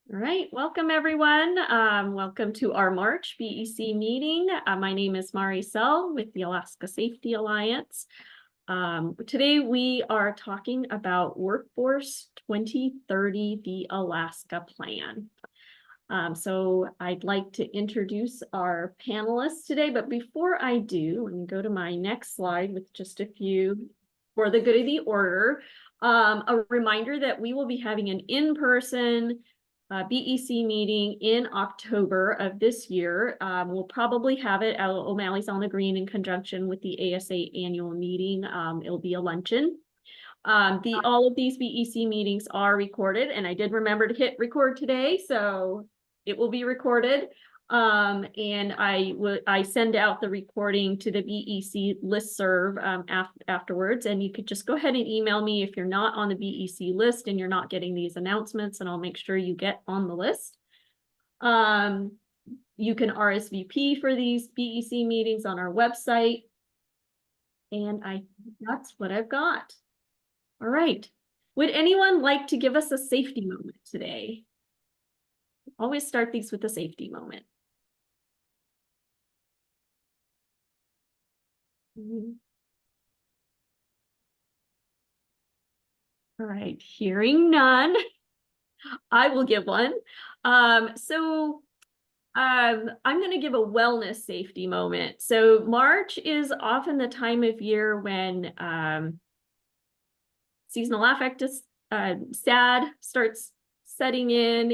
All right, welcome everyone. Welcome to our March BEC meeting. My name is Marcia with the Alaska Safety Alliance. Today we are talking about Workforce 2030, the Alaska Plan. So I'd like to introduce our panelists today, but before I do, let me go to my next slide with just a few for the good of the order. A reminder that we will be having an in-person BEC meeting in October of this year. We'll probably have it at O'Malley's on the Green in conjunction with the ASA annual meeting. It'll be a luncheon. All of these BEC meetings are recorded, and I did remember to hit record today, so it will be recorded. And I send out the recording to the BEC listserv afterwards, and you could just go ahead and email me if you're not on the BEC list and you're not getting these announcements, and I'll make sure you get on the list. You can RSVP for these BEC meetings on our website. And that's what I've got. All right. Would anyone like to give us a safety moment today? Always start these with a safety moment. All right, hearing none, I will give one. I'm going to give a wellness safety moment. So March is often the time of year when seasonal affective SAD starts setting in,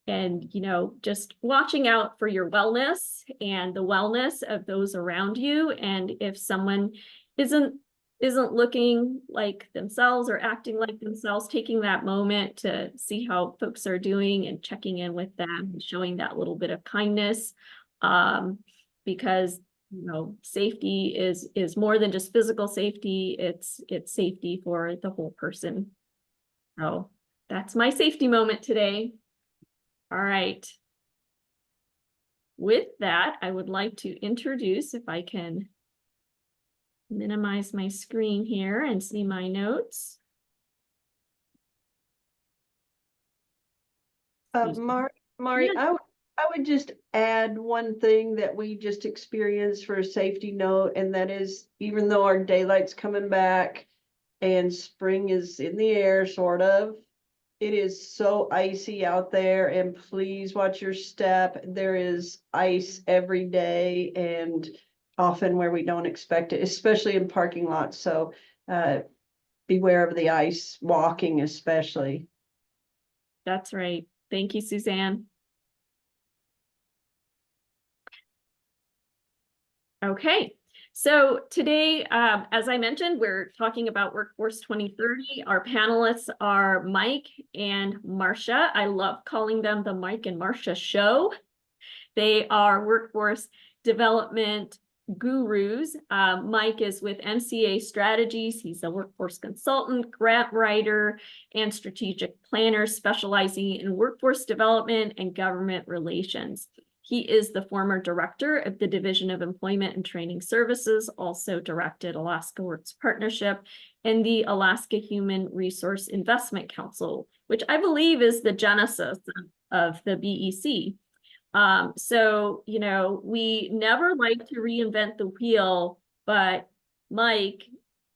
and you know, just watching out for your wellness and the wellness of those around you. And if someone isn't looking like themselves or acting like themselves, taking that moment to see how folks are doing and checking in with them and showing that little bit of kindness, because you know, safety is more than just physical safety. It's safety for the whole person. So that's my safety moment today. All right. With that, I would like to introduce, if I can minimize my screen here and see my notes. Mari, Yeah. I would just add one thing that we just experienced for a safety note, and that is, even though our daylight's coming back and spring is in the air, sort of, it is so icy out there, and please watch your step. There is ice every day and often where we don't expect it, especially in parking lots. So beware of the ice walking, especially. That's right. Thank you, Suzanne. Okay, so today, as I mentioned, we're talking about Workforce 2030. Our panelists are Mike and Marcia. I love calling them the Mike and Marcia Show. They are workforce development gurus. Mike is with MCA Strategies. He's a workforce consultant, grant writer, and strategic planner specializing in workforce development and government relations. He is the former director of the Division of Employment and Training Services, also directed Alaska Works Partnership and the Alaska Human Resource Investment Council, which I believe is the genesis of the BEC. So, you know, we never like to reinvent the wheel, but Mike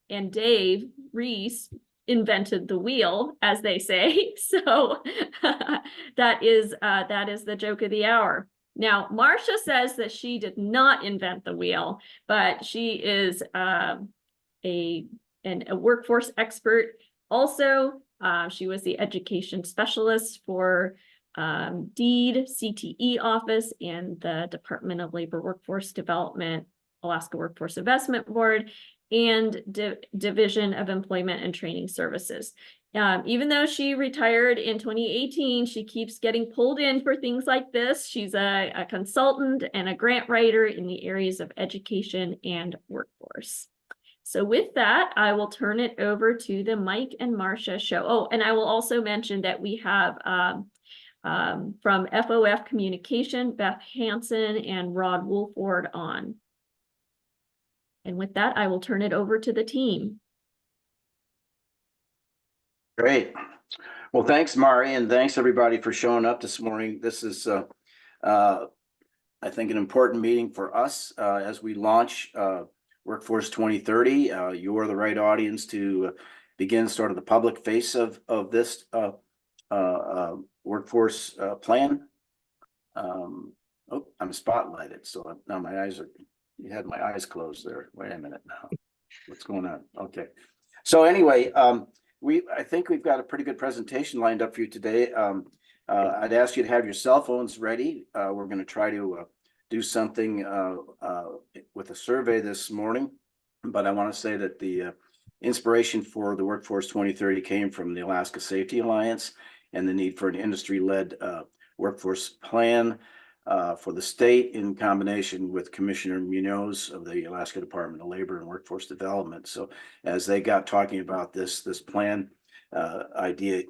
and Dave Reese invented the wheel, as they say. So that is the joke of the hour. Now, Marcia says that she did not invent the wheel, but she is a workforce expert. Also, she was the education specialist for DEED, CTE office, and the Department of Labor Workforce Development, Alaska Workforce Investment Board, and Division of Employment and Training Services. Even though she retired in 2018, she keeps getting pulled in for things like this. She's a consultant and a grant writer in the areas of education and workforce. So with that, I will turn it over to the Mike and Marcia show. Oh, and I will also mention that we have from FOF Communication, Beth Hansen and Rod Wolford on. And with that, I will turn it over to the team. Great. Well, thanks, Mari, and thanks everybody for showing up this morning. This is, I think, an important meeting for us as we launch Workforce 2030. You are the right audience to begin sort of the public face of this workforce plan. Oh, I'm spotlighted, so now my eyes are. You had my eyes closed there. Wait a minute now. What's going on? Okay. So anyway, I think we've got a pretty good presentation lined up for you today. I'd ask you to have your cell phones ready. We're going to try to do something with a survey this morning, but I want to say that the inspiration for the Workforce 2030 came from the Alaska Safety Alliance and the need for an industry-led workforce plan for the state in combination with Commissioner Munoz of the Alaska Department of Labor and Workforce Development. So as they got talking about this plan idea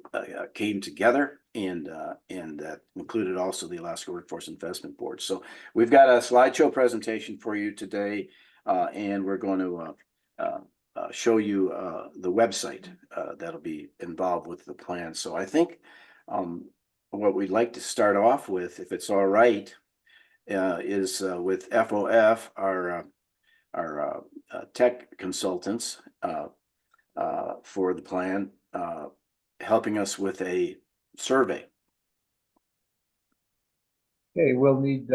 came together, and that included also the Alaska Workforce Investment Board. So we've got a slideshow presentation for you today, and we're going to show you the website that'll be involved with the plan. So I think what we'd like to start off with, if it's all right, is with FOF, our tech consultants for the plan, helping us with a survey. Okay, we'll need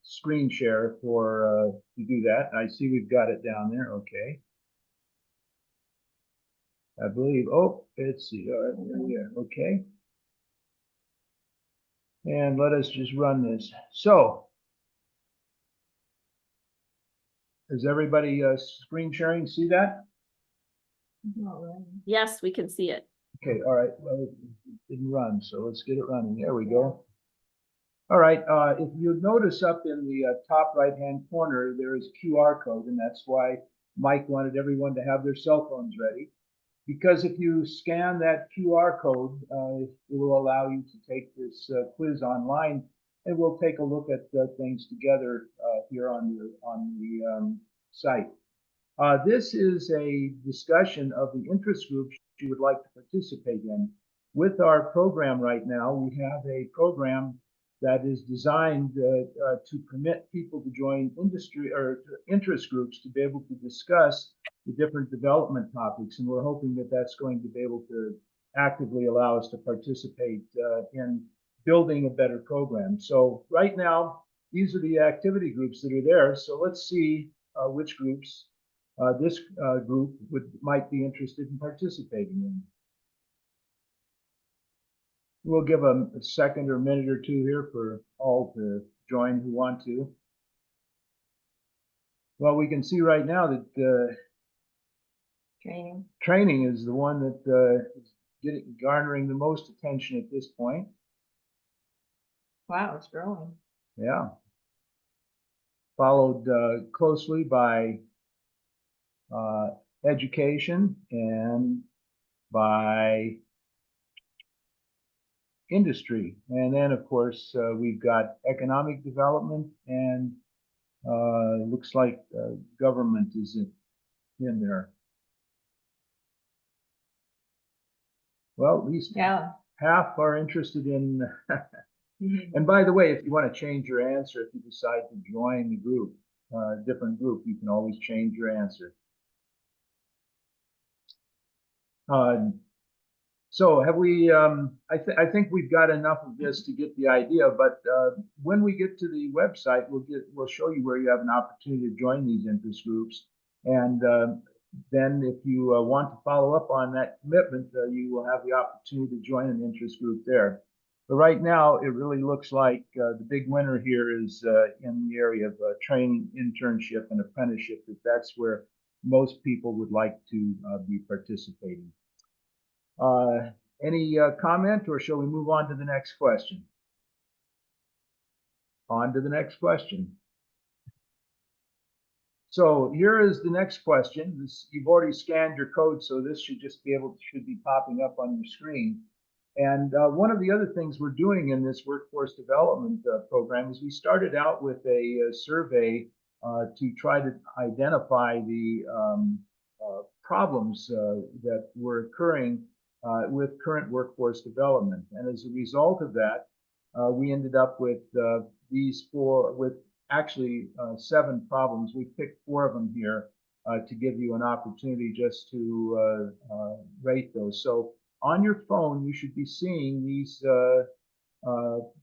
screen share for to do that. I see we've got it down there. Okay. I believe, oh, let's see. Yeah, okay. And let us just run this. So, is everybody screen sharing? See that? Yes, we can see it. Okay, all right. Well, it didn't run, so let's get it running. There we go. All right, if you notice up in the top right-hand corner, there is a QR code, and that's why Mike wanted everyone to have their cell phones ready. Because if you scan that QR code, it will allow you to take this quiz online, and we'll take a look at things together here on the site. This is a discussion of the interest groups you would like to participate in. With our program right now, we have a program that is designed to permit people to join industry or interest groups to be able to discuss the different development topics, and we're hoping that that's going to be able to actively allow us to participate in building a better program. So right now, these are the activity groups that are there. So let's see which groups this group might be interested in participating in. We'll give a second or minute or two here for all to join who want to. Well, we can see right now that training is the one that is garnering the most attention at this point. Wow, it's growing. Yeah. Followed closely by education and by industry. And then, of course, we've got economic development, and looks like government is in there. Well, at least half are interested in. And by the way, if you want to change your answer, if you decide to join the group, different group, you can always change your answer. So have we, I think we've got enough of this to get the idea, but when we get to the website, we'll show you where you have an opportunity to join these interest groups. And then if you want to follow up on that commitment, you will have the opportunity to join an interest group there. But right now, it really looks like the big winner here is in the area of training, internship, and apprenticeship. That's where most people would like to be participating. Any comment, or shall we move on to the next question? On to the next question. So here is the next question. You've already scanned your code, so this should be popping up on your screen. And one of the other things we're doing in this workforce development program is we started out with a survey to try to identify the problems that were occurring with current workforce development. And as a result of that, we ended up with these four, with actually 7 problems. We picked 4 of them here to give you an opportunity just to rate those. So on your phone, you should be seeing these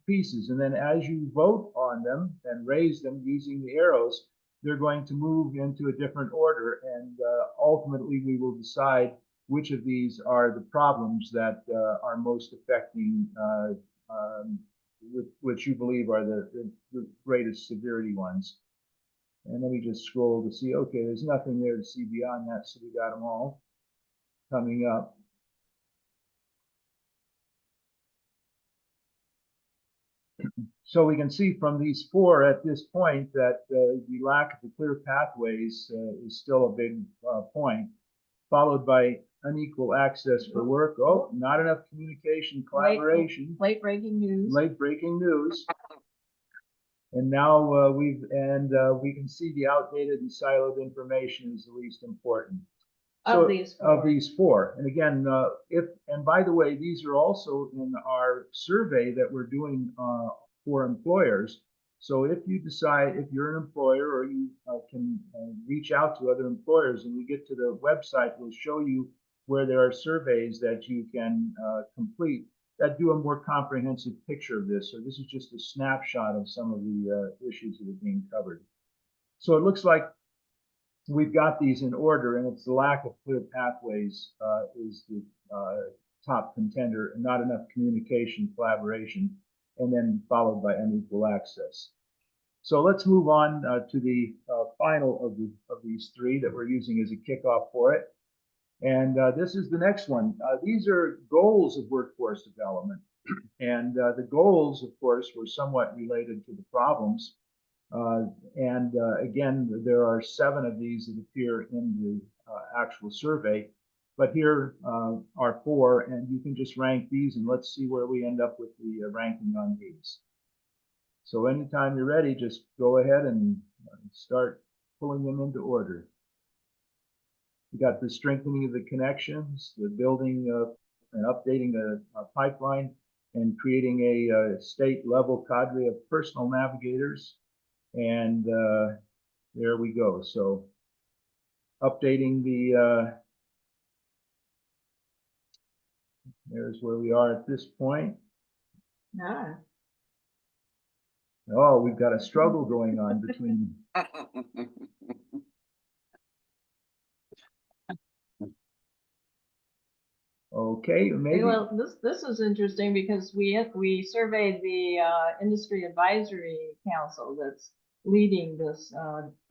pieces. And then as you vote on them and raise them using the arrows, they're going to move into a different order. And ultimately, we will decide which of these are the problems that are most affecting, which you believe are the greatest severity ones. And let me just scroll to see, okay, there's nothing there to see beyond that, so we got them all coming up. So we can see from these 4 at this point that the lack of the clear pathways is still a big point, followed by unequal access for work. Oh, not enough communication, collaboration. Late breaking news. Late breaking news. And now we can see the outdated and siloed information is the least important. So, of these 4. And again, and by the way, these are also in our survey that we're doing for employers. So if you decide, if you're an employer or you can reach out to other employers, and we get to the website, we'll show you where there are surveys that you can complete that do a more comprehensive picture of this. So this is just a snapshot of some of the issues that are being covered. So it looks like we've got these in order, and it's the lack of clear pathways is the top contender, and not enough communication, collaboration, and then followed by unequal access. So let's move on to the final of these 3 that we're using as a kickoff for it. And this is the next one. These are goals of workforce development. And the goals, of course, were somewhat related to the problems. Again, there are 7 of these that appear in the actual survey. But here are 4, and you can just rank these, and let's see where we end up with the ranking on these. So anytime you're ready, just go ahead and start pulling them into order. We got the strengthening of the connections, the building and updating the pipeline, and creating a state-level cadre of personal navigators. And there we go. So updating the, there's where we are at this point. Ah. Oh, we've got a struggle going on between. Okay, maybe. Well, this is interesting because we surveyed the industry advisory council that's leading this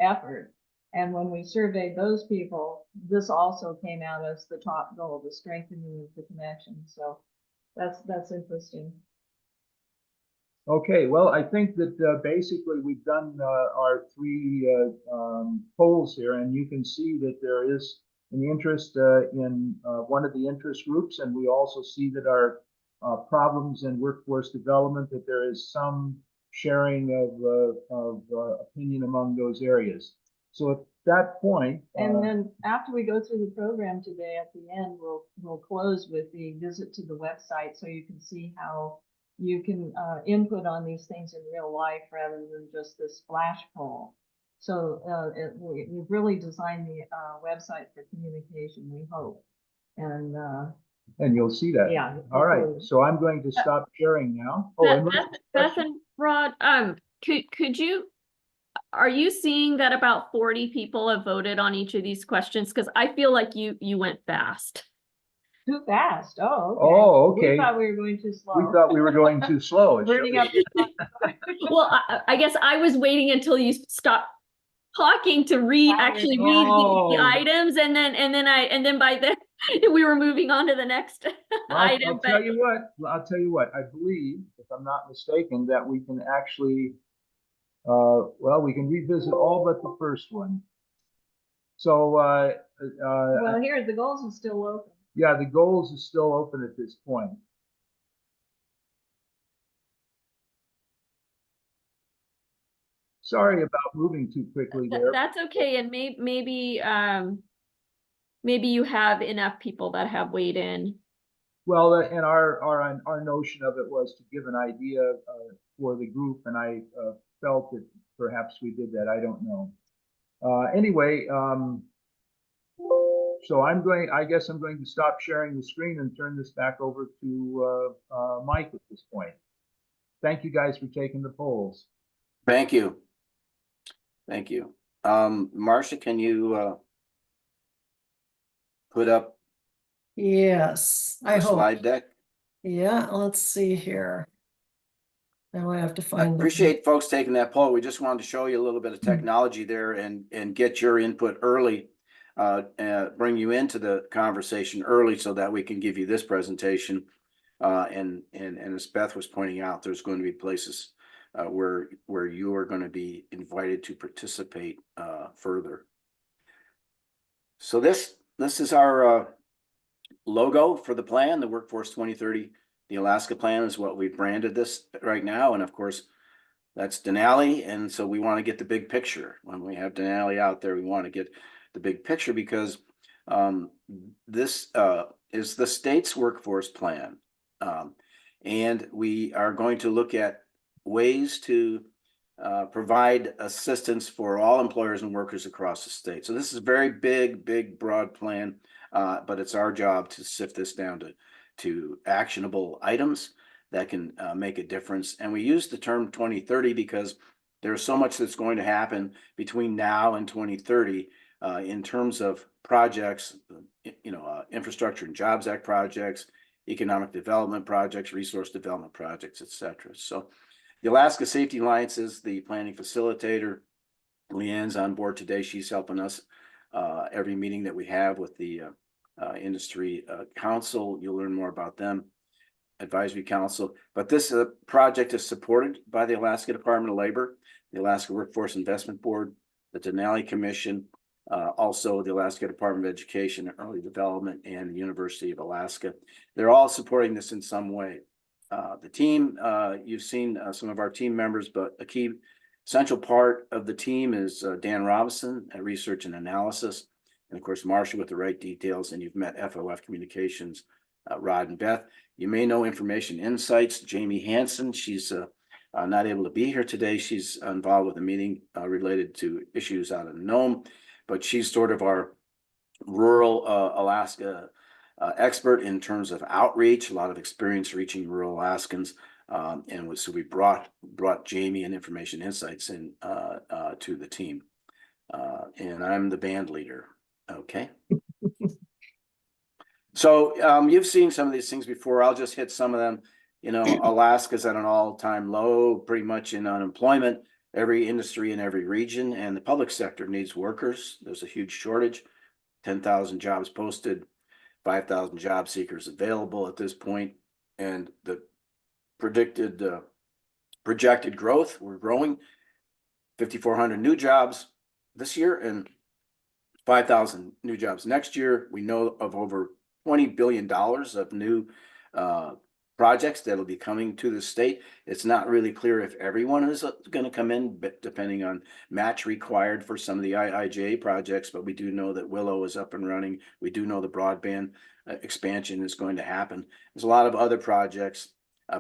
effort, and when we surveyed those people, this also came out as the top goal, the strengthening of the connection. So that's interesting. Okay, well, I think that basically we've done our 3 polls here, and you can see that there is an interest in one of the interest groups, and we also see that our problems in workforce development, that there is some sharing of opinion among those areas. So at that point, and then after we go through the program today, at the end, we'll close with the visit to the website, so you can see how you can input on these things in real life rather than just this flash poll. So we've really designed the website for communication, we hope. And you'll see that. Yeah. All right. So I'm going to stop sharing now. Oh, Beth and Rod, could you, are you seeing that about 40 people have voted on each of these questions? Because I feel like you went fast. Too fast. Oh, okay. Oh, okay. We thought we were going too slow. We thought we were going too slow. Burning up. Well, I guess I was waiting until you stopped talking to read the items, and then by then we were moving on to the next item. I'll tell you what, I believe, if I'm not mistaken, that we can actually well, we can revisit all but the first one. So well, here the goals are still open. Yeah, the goals is still open at this point. Sorry about moving too quickly there. That's okay, and maybe you have enough people that have weighed in. Well, and our notion of it was to give an idea for the group, and I felt that perhaps we did that. I don't know. Anyway, so I guess I'm going to stop sharing the screen and turn this back over to Mike at this point. Thank you guys for taking the polls. Thank you. Thank you. Marcia, can you put up Yes, I the hope. slide deck? Yeah, let's see here. Now I have to I find the. appreciate folks taking that poll. We just wanted to show you a little bit of technology there and get your input early, bring you into the conversation early so that we can give you this presentation. And as Beth was pointing out, there's going to be places where you are going to be invited to participate further. So this is our logo for the plan, the Workforce 2030. The Alaska Plan is what we branded this right now, and of course, that's Denali. And so we want to get the big picture. When we have Denali out there, we want to get the big picture because this is the state's workforce plan. And we are going to look at ways to provide assistance for all employers and workers across the state. So this is a very big, broad plan, but it's our job to sift this down to actionable items that can make a difference. And we use the term 2030 because there's so much that's going to happen between now and 2030 in terms of projects, Infrastructure and Jobs Act projects, economic development projects, resource development projects, etc. So the Alaska Safety Alliance is the planning facilitator. Leanne's on board today. She's helping us every meeting that we have with the industry council. You'll learn more about them, advisory council. But this project is supported by the Alaska Department of Labor, the Alaska Workforce Investment Board, the Denali Commission, also the Alaska Department of Education and Early Development, and the University of Alaska. They're all supporting this in some way. The team, you've seen some of our team members, but a key central part of the team is Dan Robinson at Research and Analysis, and of course, Marcia with the right details, and you've met FOF Communications, Rod and Beth. You may know Information Insights, Jamie Hansen. She's not able to be here today. She's involved with a meeting related to issues out of Nome, but she's sort of our rural Alaska expert in terms of outreach, a lot of experience reaching rural Alaskans. So we brought Jamie and Information Insights in to the team. And I'm the band leader. Okay. So you've seen some of these things before. I'll just hit some of them. Alaska's at an all-time low, pretty much in unemployment. Every industry in every region, and the public sector needs workers. There's a huge shortage. 10,000 jobs posted, 5,000 job seekers available at this point, and the projected growth, we're growing 5,400 new jobs this year and 5,000 new jobs next year. We know of over $20 billion of new projects that'll be coming to the state. It's not really clear if everyone is going to come in, but depending on match required for some of the IIJA projects. But we do know that Willow is up and running. We do know the broadband expansion is going to happen. There's a lot of other projects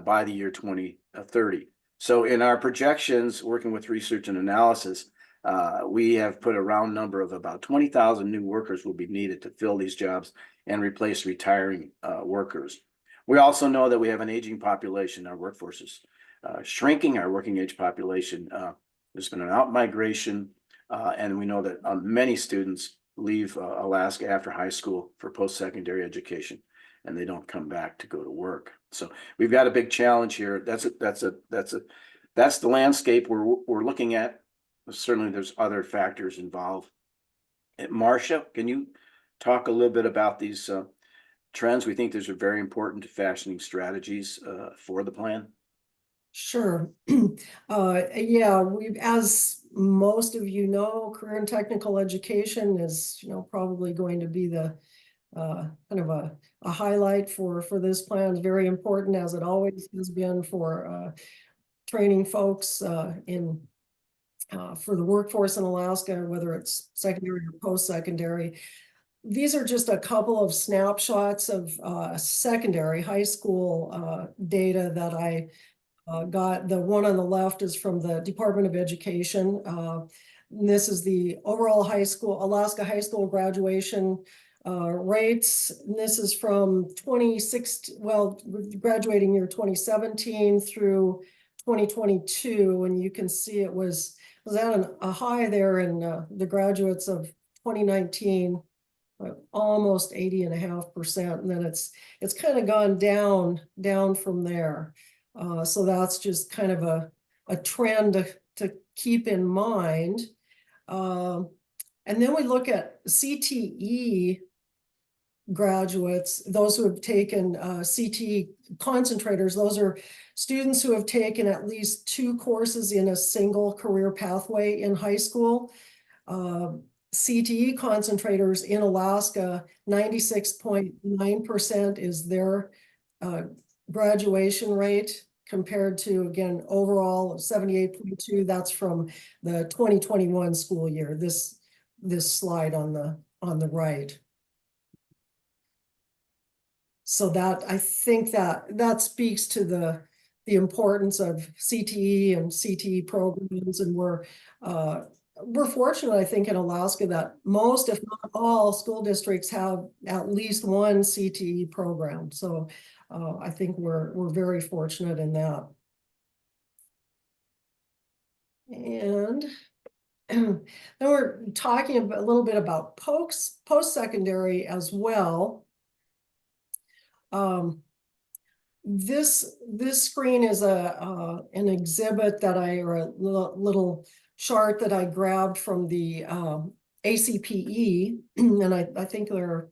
by the year 2030. So in our projections, working with Research and Analysis, we have put a round number of about 20,000 new workers will be needed to fill these jobs and replace retiring workers. We also know that we have an aging population. Our workforce is shrinking, our working age population. There's been an out-migration, and we know that many students leave Alaska after high school for post-secondary education, and they don't come back to go to work. So we've got a big challenge here. That's the landscape we're looking at. Certainly, there's other factors involved. Marcia, can you talk a little bit about these trends? We think these are very important to fashioning strategies for the plan. Sure. Yeah, as most of you know, career and technical education is, probably going to be the kind of a highlight for this plan. It's very important, as it always has been, for training folks for the workforce in Alaska, whether it's secondary or post-secondary. these are just a couple of snapshots of secondary high school data that I got. The one on the left is from the Department of Education. And this is the overall high school, Alaska high school graduation rates. And this is from 2016, well, graduating year 2017 through 2022. And you can see it was at a high there in the graduates of 2019. Almost 80.5%, and then it's kind of gone down from there. So that's just kind of a trend to keep in mind. And then we look at CTE graduates, those who have taken CTE concentrators. Those are students who have taken at least 2 courses in a single career pathway in high school. CTE concentrators in Alaska, 96.9% is their graduation rate, compared to, again, overall 78.2. That's from the 2021 school year. This slide on the right. So that, I think that speaks to the importance of CTE and CTE programs, and we're fortunate, I think, in Alaska that most, if not all, school districts have at least one CTE program. So I think we're very fortunate in that. And then we're talking a little bit about post-secondary as well. This screen is an exhibit that or a little chart that I grabbed from the ACPE, and I think there are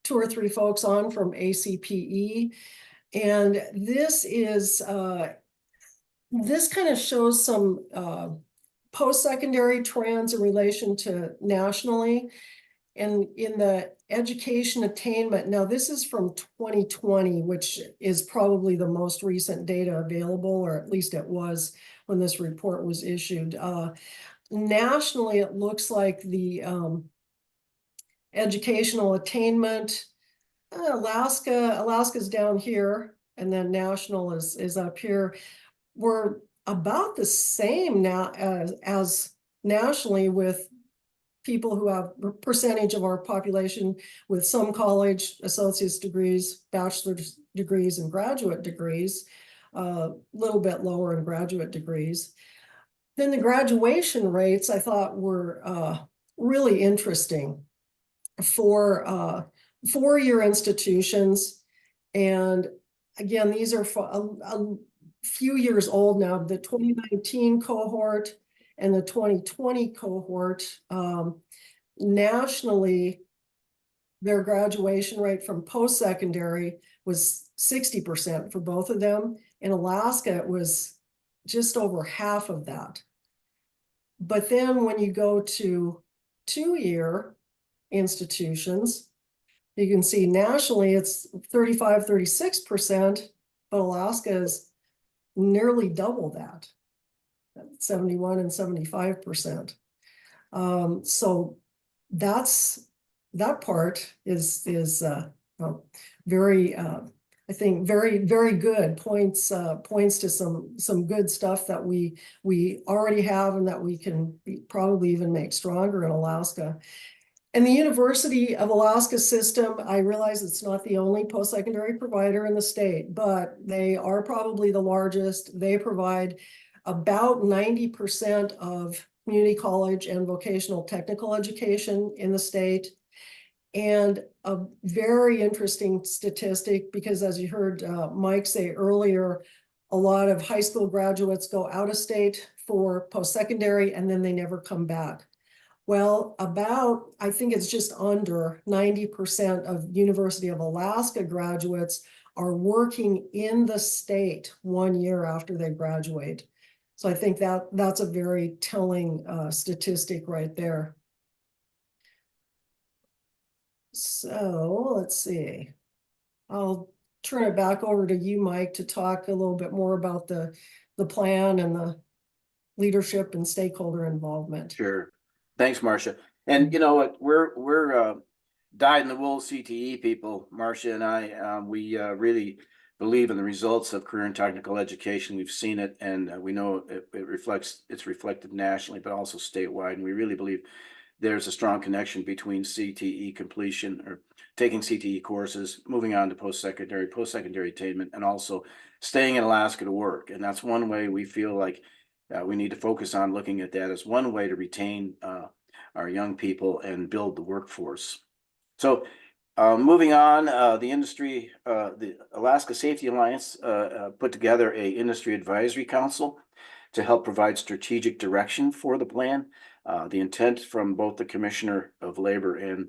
2 or 3 folks on from ACPE, and this kind of shows some post-secondary trends in relation to nationally. And in the education attainment, now this is from 2020, which is probably the most recent data available, or at least it was when this report was issued. Nationally, it looks like the educational attainment, Alaska's down here, and then national is up here. We're about the same now as nationally, with people who have a percentage of our population with some college, associate's degrees, bachelor's degrees, and graduate degrees, a little bit lower in graduate degrees. Then the graduation rates I thought were really interesting for 4-year institutions. And again, these are a few years old now. The 2019 cohort and the 2020 cohort, nationally, their graduation rate from post-secondary was 60% for both of them. In Alaska, it was just over half of that. But then when you go to 2-year institutions, you can see nationally it's 35-36%, but Alaska is nearly double that. 71 and 75%. So that part is very, I think very good, points to some good stuff that we already have, and that we can probably even make stronger in Alaska. And the University of Alaska system, I realize it's not the only post-secondary provider in the state, but they are probably the largest. They provide about 90% of community college and vocational technical education in the state. And a very interesting statistic, because as you heard Mike say earlier, a lot of high school graduates go out of state for post-secondary and then they never come back. Well, I think it's just under 90% of University of Alaska graduates are working in the state 1 year after they graduate. So I think that's a very telling statistic right there. So let's see. I'll turn it back over to you, Mike, to talk a little bit more about the plan and the leadership and stakeholder involvement. Sure. Thanks, Marcia. And you know what, we're dyed in the wool CTE people, Marcia and I, we really believe in the results of career and technical education. We've seen it, and we know it's reflected nationally, but also statewide. And we really believe there's a strong connection between CTE completion or taking CTE courses, moving on to post-secondary attainment, and also staying in Alaska to work. And that's one way we feel like we need to focus on looking at that as one way to retain our young people and build the workforce. So moving on, the Alaska Safety Alliance put together a industry advisory council to help provide strategic direction for the plan. The intent from both the Commissioner of Labor and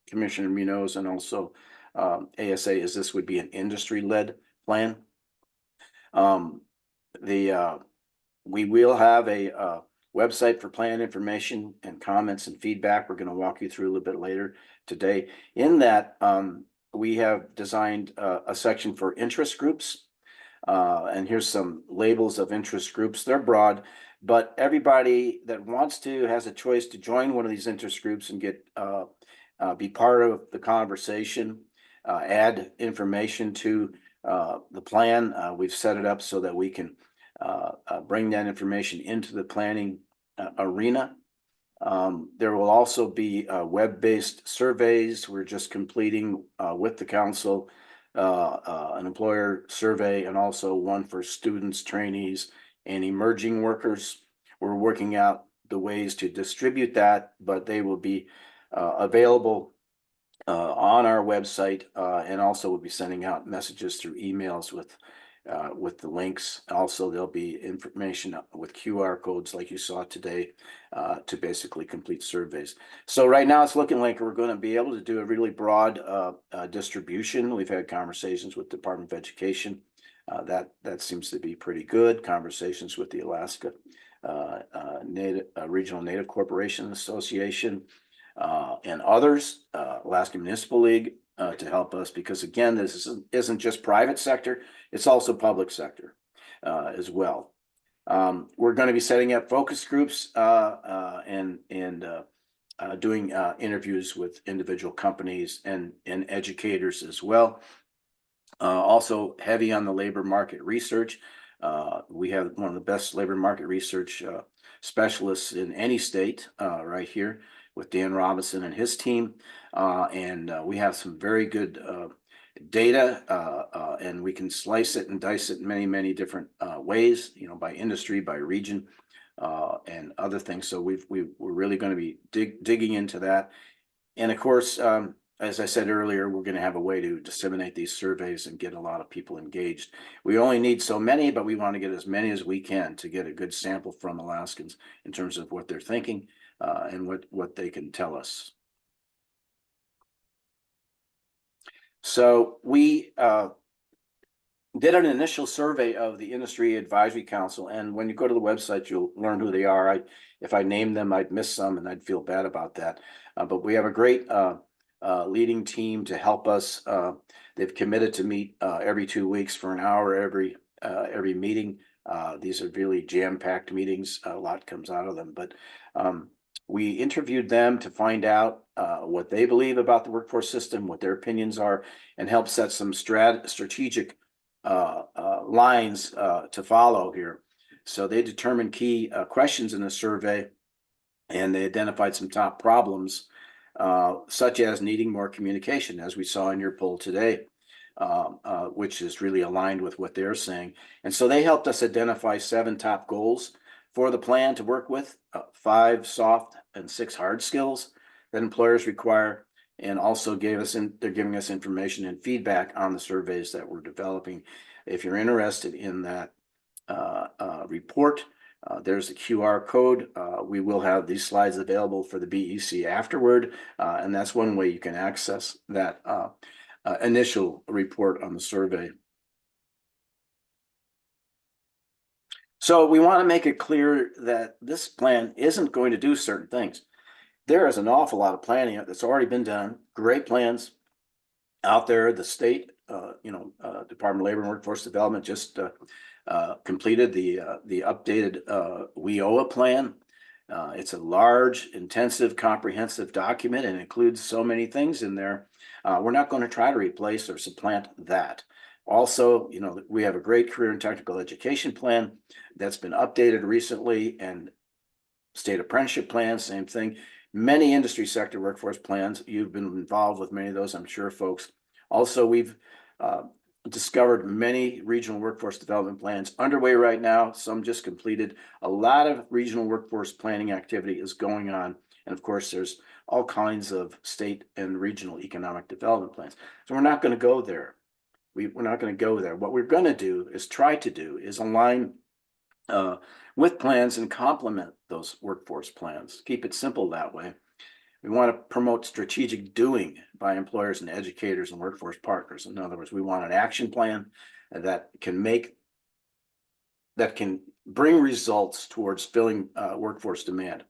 Commissioner Munoz and also ASA is this would be an industry-led plan. We will have a website for plan information and comments and feedback. We're going to walk you through a little bit later today. In that, we have designed a section for interest groups. And here's some labels of interest groups. They're broad, but everybody that wants to has a choice to join one of these interest groups and get be part of the conversation, add information to the plan. We've set it up so that we can bring that information into the planning arena. There will also be web-based surveys. We're just completing with the council an employer survey and also one for students, trainees, and emerging workers. We're working out the ways to distribute that, but they will be available on our website, and also we'll be sending out messages through emails with the links. Also, there'll be information with QR codes like you saw today to basically complete surveys. So right now it's looking like we're going to be able to do a really broad distribution. We've had conversations with the Department of Education. That seems to be pretty good. Conversations with the Alaska Regional Native Corporation Association and others, Alaska Municipal League, to help us, because again, this isn't just private sector, it's also public sector as well. We're going to be setting up focus groups and doing interviews with individual companies and educators as well. Also heavy on the labor market research. We have one of the best labor market research specialists in any state right here with Dan Robinson and his team. And we have some very good data, and we can slice it and dice it in many, many different ways, you know, by industry, by region, and other things. So we're really going to be digging into that. And of course, as I said earlier, we're going to have a way to disseminate these surveys and get a lot of people engaged. We only need so many, but we want to get as many as we can to get a good sample from Alaskans in terms of what they're thinking and what they can tell us. So we did an initial survey of the Industry Advisory Council, and when you go to the website, you'll learn who they are. If I name them, I'd miss some, and I'd feel bad about that. But we have a great leading team to help us. They've committed to meet every 2 weeks for an hour every meeting. These are really jam-packed meetings. A lot comes out of them, but we interviewed them to find out what they believe about the workforce system, what their opinions are, and help set some strategic lines to follow here. So they determined key questions in the survey, and they identified some top problems, such as needing more communication, as we saw in your poll today, which is really aligned with what they're saying. And so they helped us identify 7 top goals for the plan to work with, 5 soft and 6 hard skills that employers require, and also they're giving us information and feedback on the surveys that we're developing. If you're interested in that report, there's the QR code. We will have these slides available for the BEC afterward, and that's one way you can access that initial report on the survey. So we want to make it clear that this plan isn't going to do certain things. There is an awful lot of planning that's already been done. Great plans out there. The state, Department of Labor and Workforce Development just completed the updated WIOA plan. It's a large, intensive, comprehensive document and includes so many things in there. We're not going to try to replace or supplant that. Also, you know, we have a great career and technical education plan that's been updated recently, and state apprenticeship plans, same thing. Many industry sector workforce plans. You've been involved with many of those, I'm sure, folks. Also, we've discovered many regional workforce development plans underway right now. Some just completed. A lot of regional workforce planning activity is going on. And of course, there's all kinds of state and regional economic development plans. So we're not going to go there. We're not going to go there. What we're going to do is try to do is align with plans and complement those workforce plans. Keep it simple that way. We want to promote strategic doing by employers and educators and workforce partners. In other words, we want an action plan that can bring results towards filling workforce demand.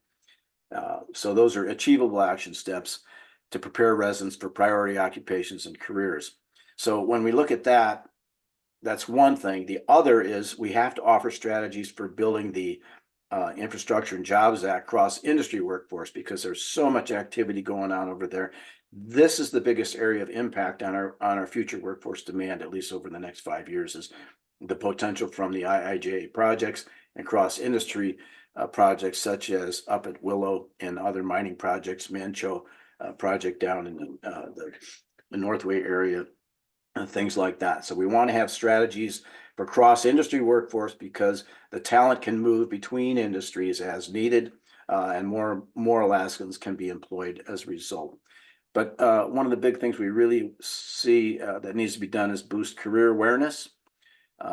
So those are achievable action steps to prepare residents for priority occupations and careers. So when we look at that, that's one thing. The other is we have to offer strategies for building the Infrastructure and Jobs Act cross-industry workforce, because there's so much activity going on over there. This is the biggest area of impact on our future workforce demand, at least over the next 5 years, is the potential from the IIJA projects and cross-industry projects, such as up at Willow and other mining projects, Mancho project down in the Northway area, and things like that. So we want to have strategies for cross-industry workforce, because the talent can move between industries as needed, and more Alaskans can be employed as a result. But one of the big things we really see that needs to be done is boost career awareness.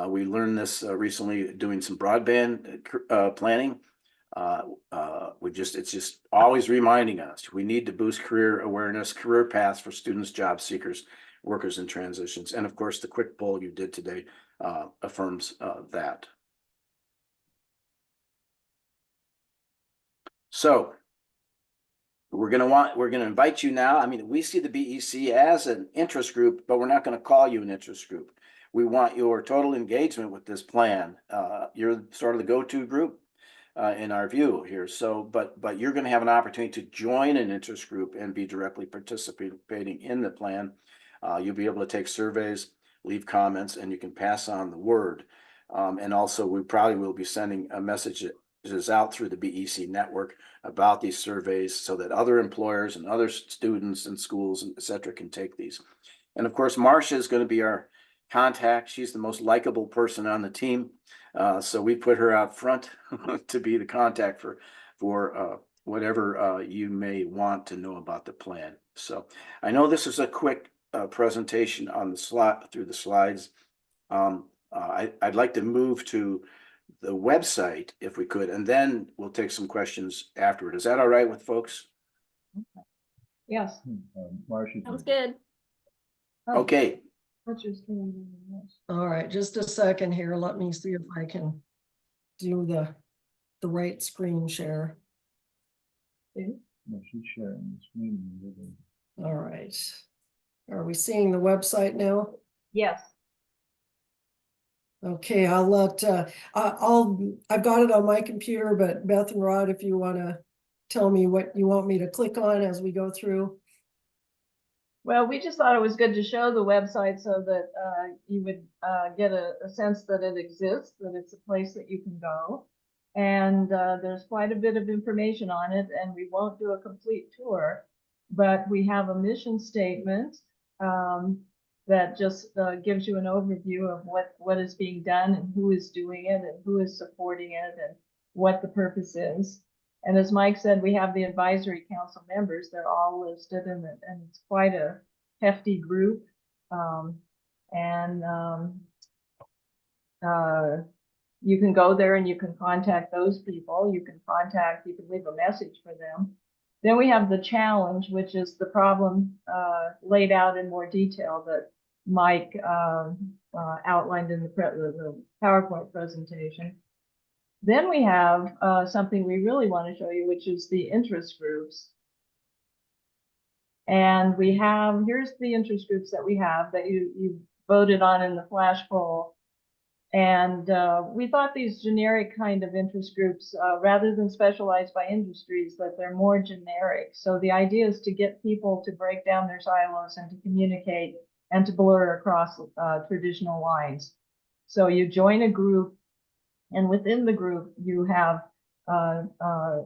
We learned this recently doing some broadband planning. It's just always reminding us we need to boost career awareness, career paths for students, job seekers, workers in transitions. And of course, the quick poll you did today affirms that. So we're going to invite you now. I mean, we see the BEC as an interest group, but we're not going to call you an interest group. We want your total engagement with this plan. You're sort of the go-to group in our view here. So, but you're going to have an opportunity to join an interest group and be directly participating in the plan. You'll be able to take surveys, leave comments, and you can pass on the word. And also, we probably will be sending messages out through the BEC network about these surveys, so that other employers and other students and schools, et cetera, can take these. And of course, Marcia is going to be our contact. She's the most likable person on the team. So we put her out front to be the contact for whatever you may want to know about the plan. So I know this is a quick presentation on the slide through the slides. I'd like to move to the website if we could, and then we'll take some questions afterward. Is that all right with folks? Yes. Marcia. Sounds good. Oh, Okay. what's your screen? All right, just a second here. Let me see if I can do the right screen share. See? No, she's sharing the screen. All right. Are we seeing the website now? Yes. Okay, I'll let, I've got it on my computer, but Beth and Rod, if you want to tell me what you want me to click on as we go through. Well, we just thought it was good to show the website so that you would get a sense that it exists, that it's a place that you can go. And there's quite a bit of information on it, and we won't do a complete tour, but we have a mission statement that just gives you an overview of what is being done and who is doing it and who is supporting it and what the purpose is. And as Mike said, we have the advisory council members. They're all listed in it, and it's quite a hefty group. You can go there and you can contact those people. You can leave a message for them. Then we have the challenge, which is the problem laid out in more detail that Mike outlined in the PowerPoint presentation. Then we have something we really want to show you, which is the interest groups. And we have, here's the interest groups that we have that you voted on in the flash poll. And we thought these generic kind of interest groups, rather than specialized by industries, that they're more generic. So the idea is to get people to break down their silos and to communicate and to blur across traditional lines. So you join a group, and within the group, you have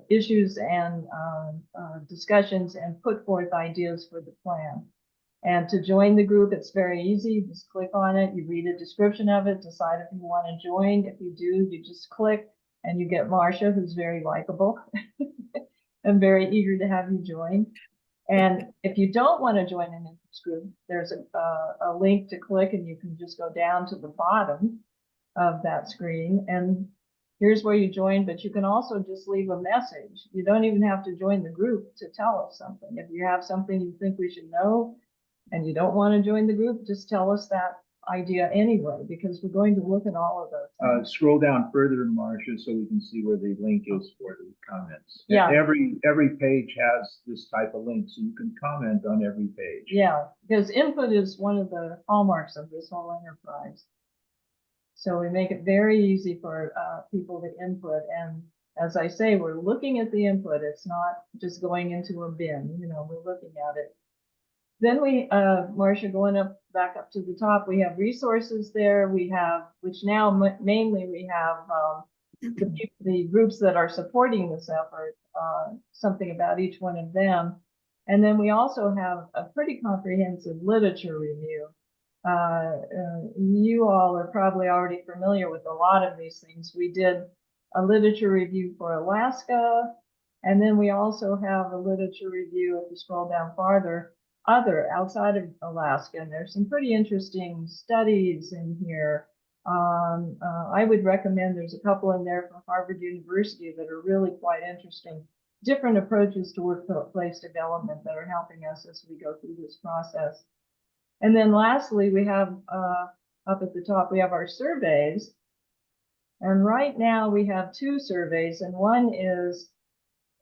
issues and discussions and put forth ideas for the plan. And to join the group, it's very easy. You just click on it, you read a description of it, decide if you want to join. If you do, you just click and you get Marcia, who's very likable and very eager to have you join. And if you don't want to join an interest group, there's a link to click and you can just go down to the bottom of that screen and here's where you join, but you can also just leave a message. You don't even have to join the group to tell us something. If you have something you think we should know and you don't want to join the group, just tell us that idea anyway, because we're going to look at all of those. Scroll down further, Marcia, so we can see where the link is for the comments. Yeah. Every page has this type of link, so you can comment on every page. Yeah, because input is one of the hallmarks of this whole enterprise. So we make it very easy for people to input. And as I say, we're looking at the input. It's not just going into a bin, you know, we're looking at it. Then we, Marcia, going back up to the top, we have resources there. We have, which now mainly we have the groups that are supporting this effort, something about each one of them. And then we also have a pretty comprehensive literature review. You all are probably already familiar with a lot of these things. We did a literature review for Alaska, and then we also have a literature review, if you scroll down farther, outside of Alaska. And there's some pretty interesting studies in here. I would recommend there's a couple in there from Harvard University that are really quite interesting. Different approaches to workplace development that are helping us as we go through this process. And then lastly, we have up at the top, we have our surveys. And right now we have two surveys, and one is,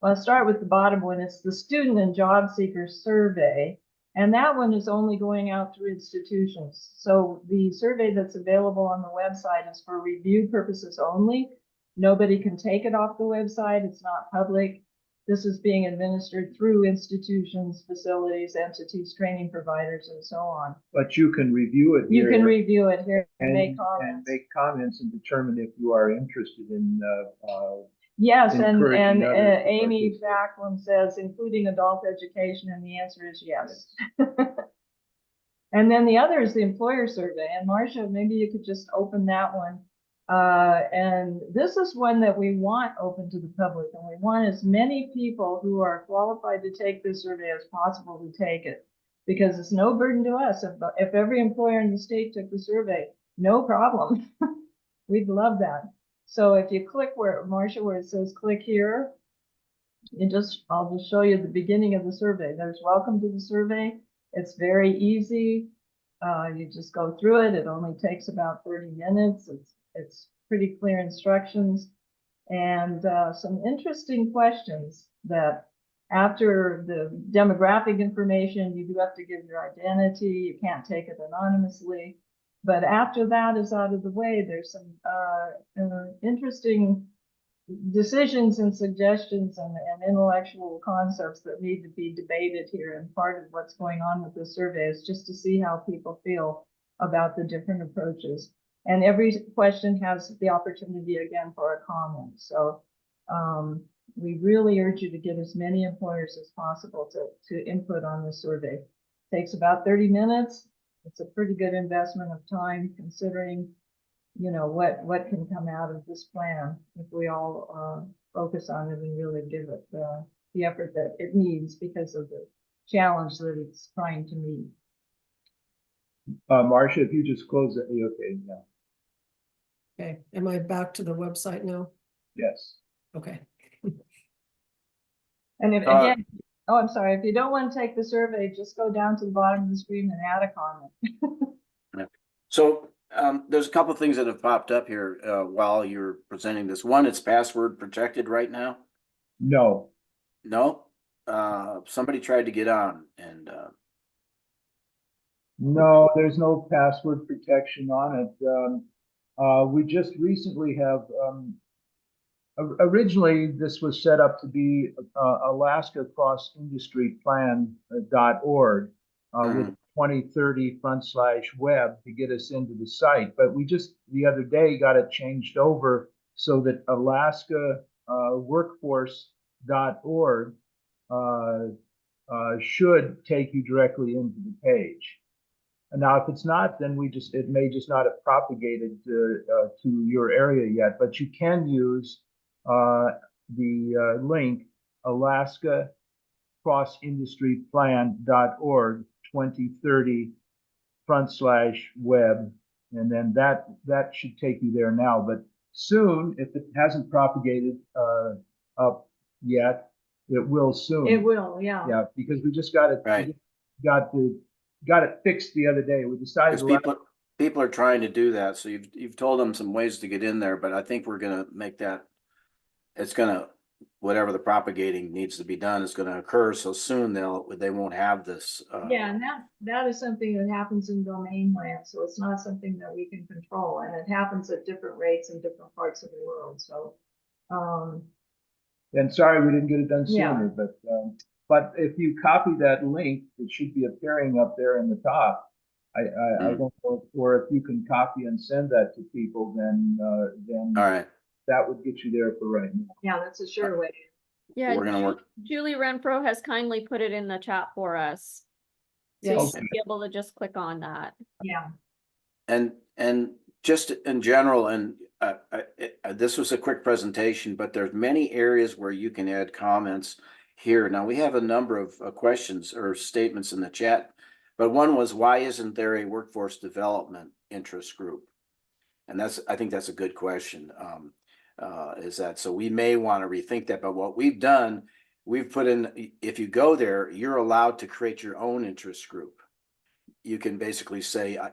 I'll start with the bottom one. It's the Student and Job Seeker Survey. And that one is only going out through institutions. So the survey that's available on the website is for review purposes only. Nobody can take it off the website. It's not public. This is being administered through institutions, facilities, entities, training providers, and so on. But you can review it here. You can review it here and make comments. And make comments and determine if you are interested in yes, and participants. Amy Backlund says, including adult education, and the answer is yes. And then the other is the employer survey. And Marcia, maybe you could just open that one. And this is one that we want open to the public, and we want as many people who are qualified to take this survey as possible to take it, because it's no burden to us. If every employer in the state took the survey, no problem. We'd love that. So if you click where, Marcia, where it says click here, I'll just show you the beginning of the survey. There's welcome to the survey. It's very easy. You just go through it. It only takes about 30 minutes. It's pretty clear instructions and some interesting questions that after the demographic information, you do have to give your identity. You can't take it anonymously. But after that is out of the way, there's some interesting decisions and suggestions and intellectual concepts that need to be debated here. And part of what's going on with the survey is just to see how people feel about the different approaches. And every question has the opportunity again for a comment. So we really urge you to get as many employers as possible to input on this survey. It takes about 30 minutes. It's a pretty good investment of time, considering, you know, what can come out of this plan if we all focus on it and really give it the effort that it needs because of the challenge that it's trying to meet. Marcia, if you just close it, okay, yeah. Okay, am I back to the website now? Yes. Okay. And if again, oh, I'm sorry, if you don't want to take the survey, just go down to the bottom of the screen and add a comment. So there's a couple of things that have popped up here while you're presenting this. One, it's password protected right now. No. No, somebody tried to get on and. No, there's no password protection on it. We just recently have, originally this was set up to be Alaska Cross Industry Plan.org with 2030 /web to get us into the site. But we just the other day got it changed over so that Alaska workforce.org should take you directly into the page. And now, if it's not, then it may just not have propagated to your area yet. But you can use the link Alaska Cross Industry Plan.org 2030 /web, and then that should take you there now. But soon, if it hasn't propagated up yet, it will soon. It will, yeah. Yeah, because we just got it. Right. Got it fixed the other day. We decided Because people are trying to do that. So you've told them some ways to get in there, but I think we're gonna make that. It's gonna, whatever the propagating needs to be done is gonna occur so soon they won't have this. Yeah, and that is something that happens in domain land, so it's not something that we can control, and it happens at different rates in different parts of the world, so. And sorry we didn't get it done Yeah. sooner, but if you copy that link, it should be appearing up there in the top. I don't know, or if you can copy and send that to people, then All right. that would get you there for right now. Yeah, that's a sure way. Yeah, We're gonna work. Julie Renfro has kindly put it in the chat for us. So you Yes. should be able to just click on that. Yeah. And just in general, and this was a quick presentation, but there's many areas where you can add comments here. Now we have a number of questions or statements in the chat, but one was, why isn't there a workforce development interest group? And I think that's a good question. Is that so? We may want to rethink that. But what we've done, we've put in. If you go there, you're allowed to create your own interest group. You can basically say, I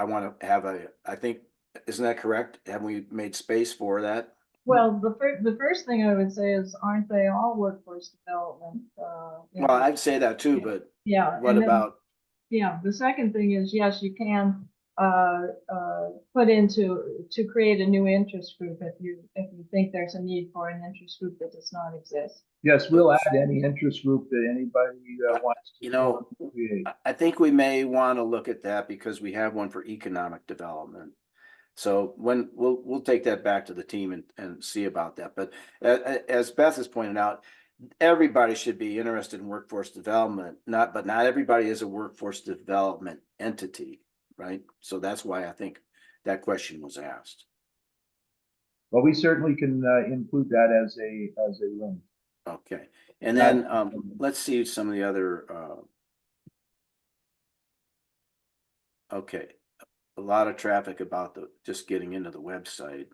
want to have I think, isn't that correct? Haven't we made space for that? Well, the first thing I would say is, aren't they all workforce development? Well, I'd say that too, but yeah. what about? Yeah, the second thing is, yes, you can put to create a new interest group if you think there's a need for an interest group that does not exist. Yes, we'll add any interest group that anybody wants to create. I think we may want to look at that because we have one for economic development. So when we'll take that back to the team and see about that. But as Beth has pointed out, everybody should be interested in workforce development, but not everybody is a workforce development entity, right? So that's why I think that question was asked. Well, we certainly can include that as a link. Okay, and then let's see some of the other. Okay, a lot of traffic about just getting into the website.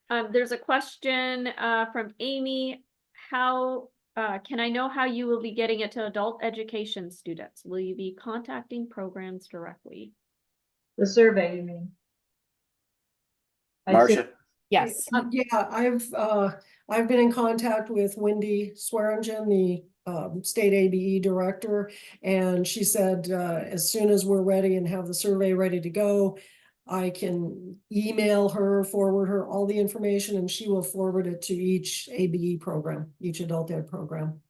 There's a question from Amy. How can I know how you will be getting it to adult education students? Will you be contacting programs directly? The survey, you mean? Marcia? Yes. Yeah, I've been in contact with Wendy Swearingen, the state ABE director, and she said as soon as we're ready and have the survey ready to go, I can email her, forward her all the information, and she will forward it to each ABE program, each adult ed program.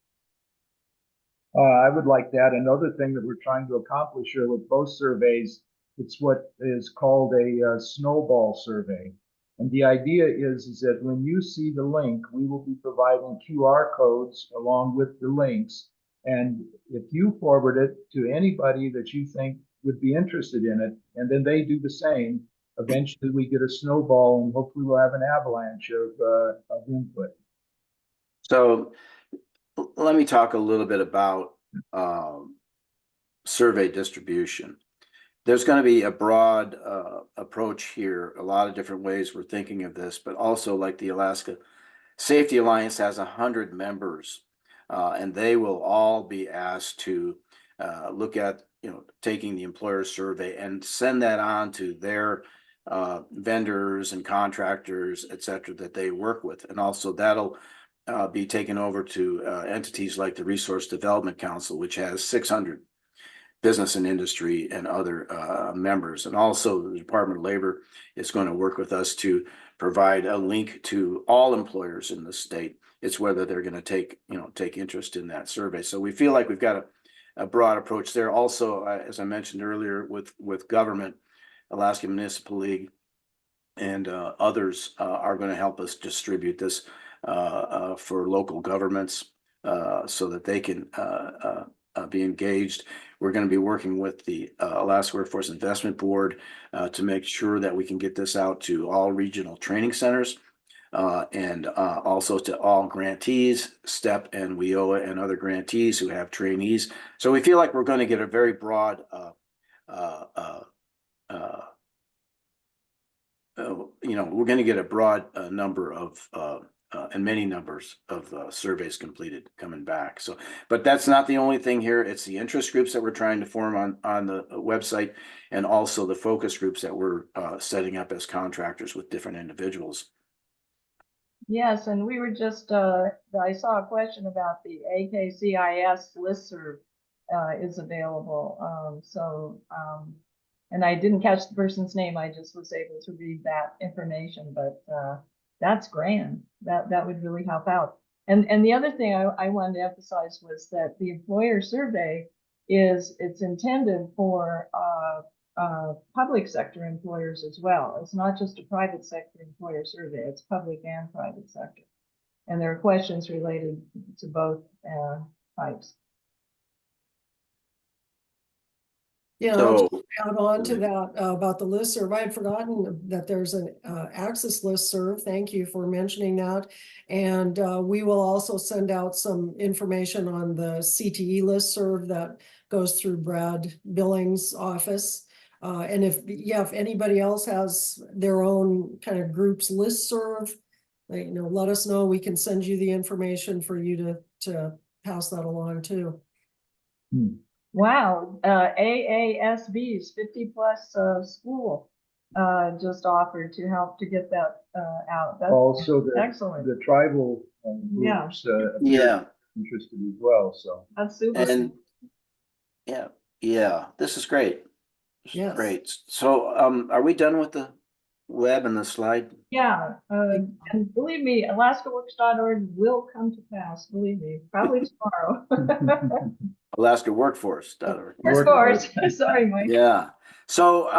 I would like that. Another thing that we're trying to accomplish here with both surveys, it's what is called a snowball survey. And the idea is that when you see the link, we will be providing QR codes along with the links. And if you forward it to anybody that you think would be interested in it, and then they do the same, eventually we get a snowball and hopefully we'll have an avalanche of input. So let me talk a little bit about survey distribution. There's going to be a broad approach here, a lot of different ways we're thinking of this, but also like the Alaska Safety Alliance has 100 members, and they will all be asked to look at, taking the employer survey and send that on to their vendors and contractors, et cetera, that they work with. And also that'll be taken over to entities like the Resource Development Council, which has 600. business and industry and other members. And also the Department of Labor is going to work with us to provide a link to all employers in the state. It's whether they're going to take interest in that survey. So we feel like we've got a broad approach there. Also, as I mentioned earlier, with government, Alaska Municipal League and others are going to help us distribute this for local governments so that they can be engaged. We're going to be working with the Alaska Workforce Investment Board to make sure that we can get this out to all regional training centers and also to all grantees, STEP and WIOA and other grantees who have trainees. So we feel like we're going to get a very broad we're going to get a broad number of and many numbers of surveys completed coming back. So, but that's not the only thing here. It's the interest groups that we're trying to form on the website, and also the focus groups that we're setting up as contractors with different individuals. Yes, and we were just, I saw a question about the AKCIS listserv is available. And I didn't catch the person's name. I just was able to read that information, but that's grand. That would really help out. And the other thing I wanted to emphasize was that the employer survey it's intended for public sector employers as well. It's not just a private sector employer survey, it's public and private sector. And there are questions related to both types. Yeah, So, I'll just add on to that about the listserv. I had forgotten that there's an Access listserv. Thank you for mentioning that. And we will also send out some information on the CTE listserv that goes through Brad Billings' office. And if anybody else has their own kind of group's listserv, let us know. We can send you the information for you to pass that along too. Wow, AASB's 50+ school just offered to help to get that out. That's Also, excellent. the tribal groups yeah, interested as well. So That's super. and yeah, this is great. This is great. So, are we done with the web and the slide? Yeah, and believe me, alaskaworks.org will come to pass. Believe me, probably tomorrow. Alaska Workforce.org. Workforce. Sorry, Mike. Yeah. So,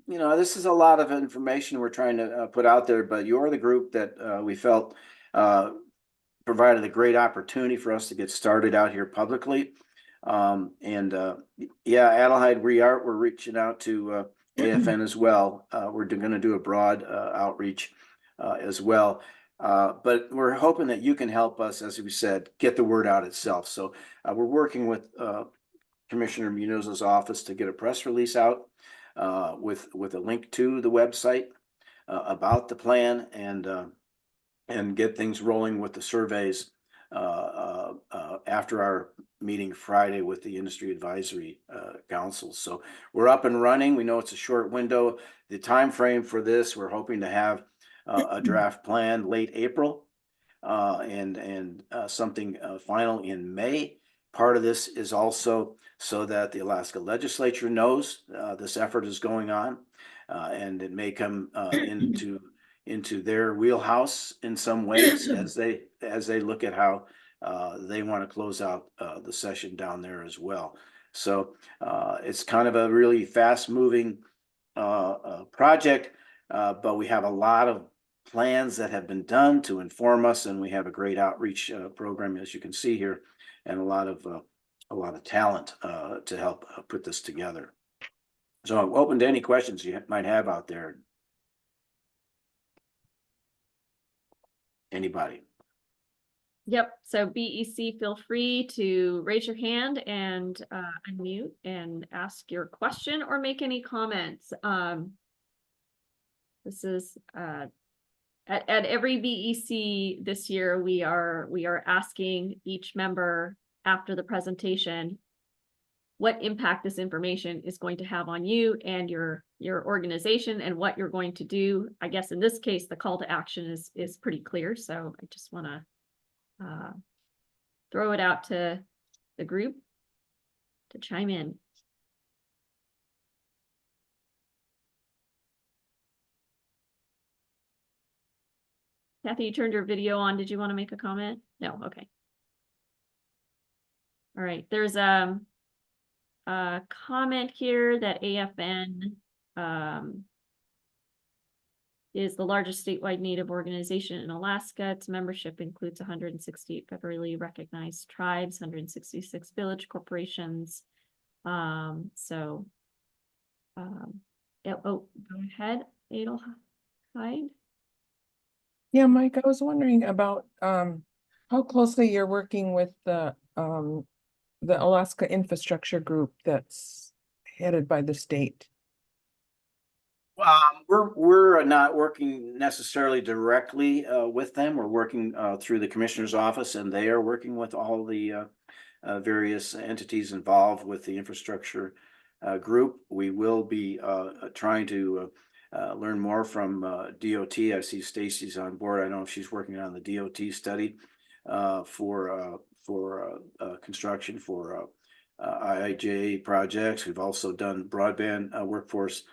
this is a lot of information we're trying to put out there, but you're the group that we felt provided a great opportunity for us to get started out here publicly. Adelheid, we're reaching out to AFN as well. We're going to do a broad outreach as well. But we're hoping that you can help us, as we said, get the word out itself. So we're working with Commissioner Munoz's office to get a press release out with a link to the website about the plan and get things rolling with the surveys after our meeting Friday with the Industry Advisory Council. So we're up and running. We know it's a short window. The time frame for this, we're hoping to have a draft plan late April and something final in May. Part of this is also so that the Alaska legislature knows this effort is going on, and it may come into their wheelhouse in some ways as they look at how they want to close out the session down there as well. So it's kind of a really fast-moving project, but we have a lot of plans that have been done to inform us, and we have a great outreach program, as you can see here, and a lot of talent to help put this together. So I'm open to any questions you might have out there. Anybody? Yep. So BEC, feel free to raise your hand and unmute and ask your question or make any comments. This is at every BEC this year, we are asking each member after the presentation what impact this information is going to have on you and your organization and what you're going to do. I guess in this case, the call to action is pretty clear. So I just want to throw it out to the group to chime in. Kathy, you turned your video on. Did you want to make a comment? No, okay. All right, there's a comment here that AFN is the largest statewide Native organization in Alaska. Its membership includes 168 federally recognized tribes, 166 village corporations. Yeah, oh, go ahead, Adelheid. Yeah, Mike, I was wondering about how closely you're working with the Alaska Infrastructure Group that's headed by the state. We're not working necessarily directly with them. We're working through the commissioner's office, and they are working with all the various entities involved with the infrastructure group. We will be trying to learn more from DOT. I see Stacy's on board. I don't know if she's working on the DOT study for construction for IIJA projects. We've also done broadband workforce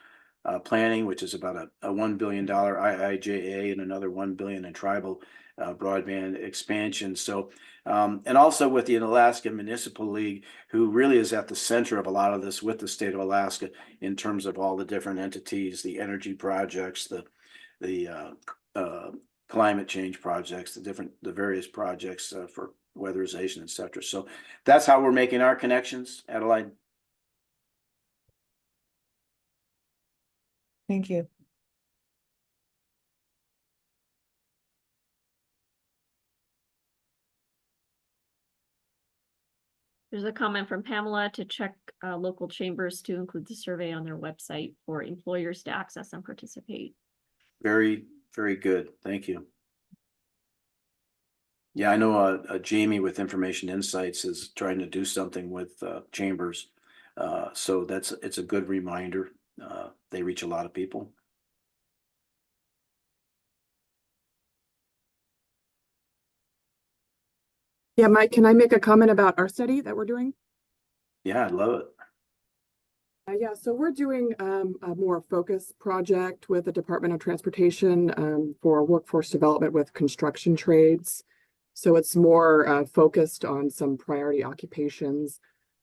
planning, which is about a $1 billion IIJA and another $1 billion in tribal broadband expansion. So, and also with the Alaska Municipal League, who really is at the center of a lot of this with the state of Alaska in terms of all the different entities, the energy projects, the climate change projects, the various projects for weatherization, et cetera. So that's how we're making our connections, Adelaide. Thank you. There's a comment from Pamela to check local chambers to include the survey on their website for employers to access and participate. Very, very good. Thank you. Yeah, I know Jamie with Information Insights is trying to do something with chambers. So it's a good reminder. They reach a lot of people. Yeah, Mike, can I make a comment about our study that we're doing? Yeah, I love it. Yeah, so we're doing a more focused project with the Department of Transportation for workforce development with construction trades. So it's more focused on some priority occupations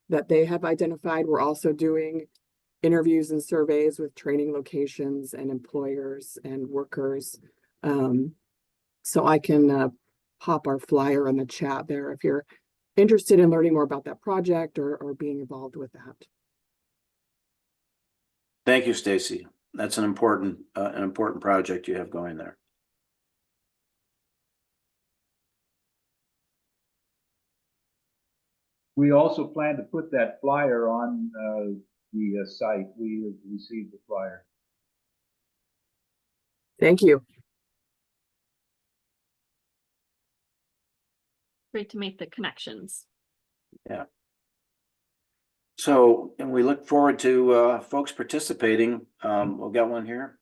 that they have identified. We're also doing interviews and surveys with training locations and employers and workers. So I can pop our flyer in the chat there if you're interested in learning more about that project or being involved with that. Thank you, Stacy. That's an important project you have going there. We also plan to put that flyer on the site. We have received the flyer. Thank you. Great to make the connections. Yeah. So, and we look forward to folks participating. We'll get one here.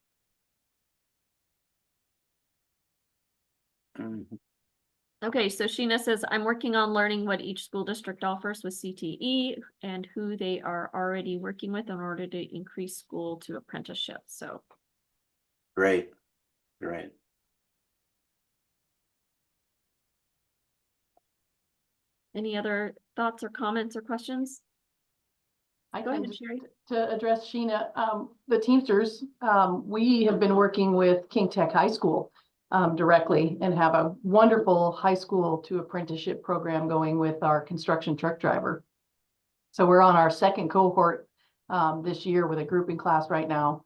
Okay, so Sheena says, I'm working on learning what each school district offers with CTE and who they are already working with in order to increase school to apprenticeship. So Great, great. any other thoughts or comments or questions? I Go can ahead, just Sherry. to address Sheena, the Teamsters, we have been working with King Tech High School directly and have a wonderful high school to apprenticeship program going with our construction truck driver. So we're on our second cohort this year with a grouping class right now.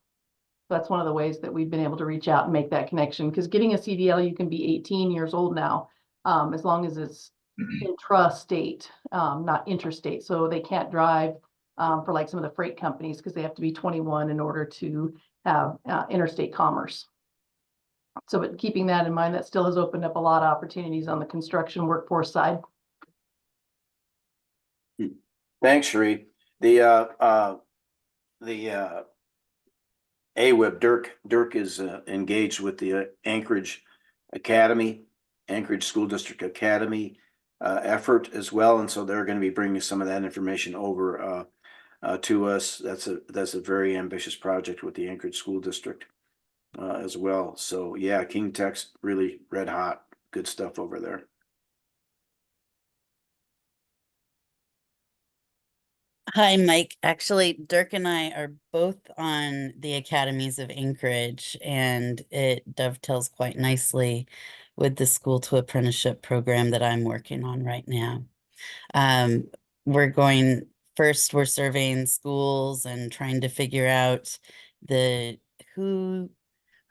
That's one of the ways that we've been able to reach out and make that connection, because getting a CDL, you can be 18 years old now, as long as it's intrastate, not interstate. So they can't drive for like some of the freight companies because they have to be 21 in order to have interstate commerce. So, but keeping that in mind, that still has opened up a lot of opportunities on the construction workforce side. Thanks, Sheree. The AWIB, Dirk is engaged with the Anchorage School District Academy effort as well. And so they're going to be bringing some of that information over to us. That's a very ambitious project with the Anchorage School District as well. So yeah, King Tech's really red hot, good stuff over there. Hi, Mike. Actually, Dirk and I are both on the Academies of Anchorage, and it dovetails quite nicely with the school to apprenticeship program that I'm working on right now. Um, we're going first, we're surveying schools and trying to figure out the who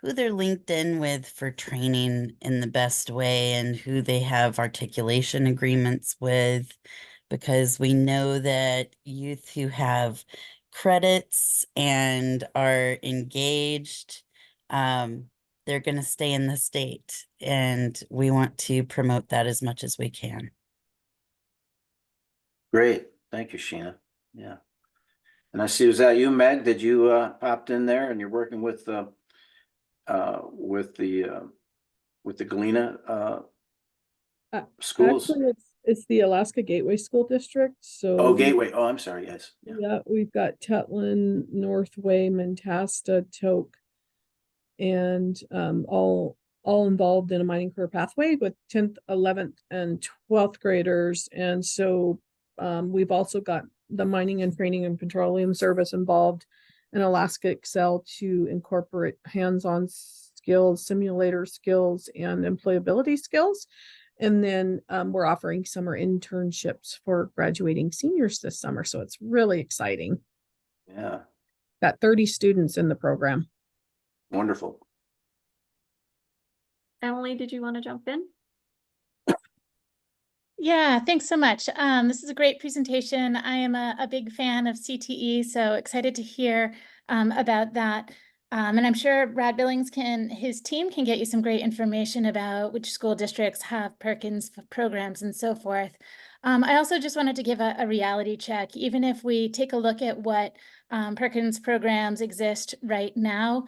they're linked in with for training in the best way and who they have articulation agreements with, because we know that youth who have credits and are engaged, they're going to stay in the state, and we want to promote that as much as we can. Great. Thank you, Sheena. Yeah. And I see, was that you, Meg? Did you popped in there and you're working with the Galena schools? Actually, it's the Alaska Gateway School District, so. Oh, Gateway. Oh, I'm sorry. Yes. Yeah. Yeah, we've got Tetlan, Northway, Mentasta, Toke, and all involved in a mining career pathway with 10th, 11th, and 12th graders. And so we've also got the Mining and Training and Petroleum Service involved in Alaska Excel to incorporate hands-on skills, simulator skills, and employability skills. And then we're offering summer internships for graduating seniors this summer. So it's really exciting. Yeah. Got 30 students in the program. Wonderful. Emily, did you want to jump in? Yeah, thanks so much. This is a great presentation. I am a big fan of CTE, so excited to hear about that. And I'm sure Brad Billings his team can get you some great information about which school districts have Perkins programs and so forth. I also just wanted to give a reality check. Even if we take a look at what Perkins programs exist right now,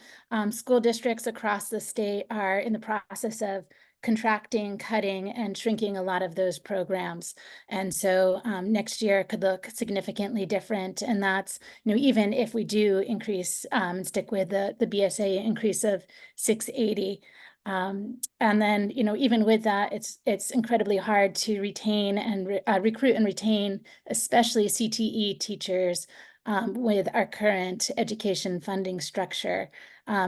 school districts across the state are in the process of contracting, cutting, and shrinking a lot of those programs. And so next year could look significantly different. And that's, even if we do increase and stick with the BSA increase of 680. And then, even with that, it's incredibly hard to retain and recruit and retain, especially CTE teachers with our current education funding structure.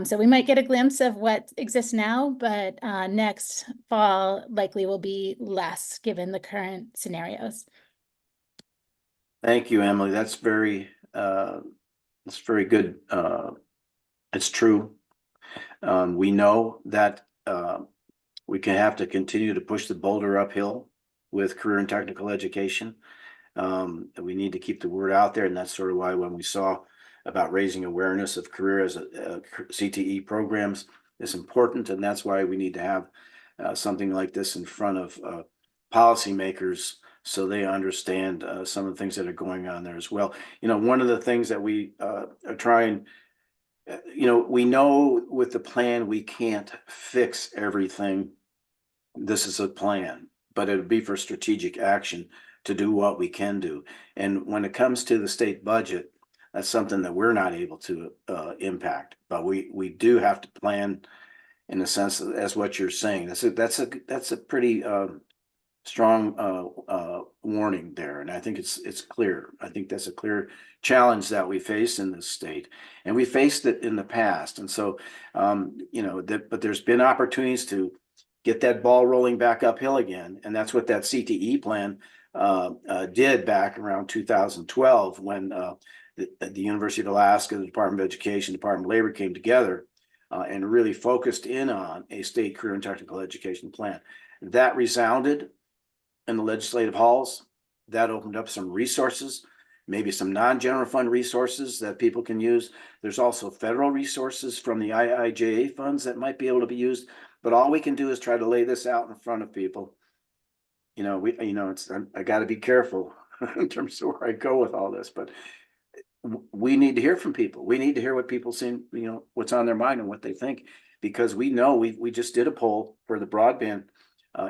So we might get a glimpse of what exists now, but next fall likely will be less given the current scenarios. Thank you, Emily. That's very good. It's true. We know that we can have to continue to push the boulder uphill with career and technical education. We need to keep the word out there, and that's sort of why when we saw about raising awareness of career as a CTE programs is important, and that's why we need to have something like this in front of policymakers so they understand some of the things that are going on there as well. One of the things that we are trying, we know with the plan we can't fix everything. This is a plan, but it would be for strategic action to do what we can do. And when it comes to the state budget, that's something that we're not able to impact, but we do have to plan in a sense as what you're saying. That's a pretty strong warning there, and I think it's clear. I think that's a clear challenge that we face in this state, and we faced it in the past. And so, but there's been opportunities to get that ball rolling back uphill again, and that's what that CTE plan did back around 2012 when the University of Alaska, the Department of Education, Department of Labor came together and really focused in on a state career and technical education plan. That resounded in the legislative halls. That opened up some resources, maybe some non-general fund resources that people can use. There's also federal resources from the IIJA funds that might be able to be used. But all we can do is try to lay this out in front of people. I got to be careful in terms of where I go with all this, but we need to hear from people. We need to hear what people see, what's on their mind and what they think, because we know we just did a poll for the broadband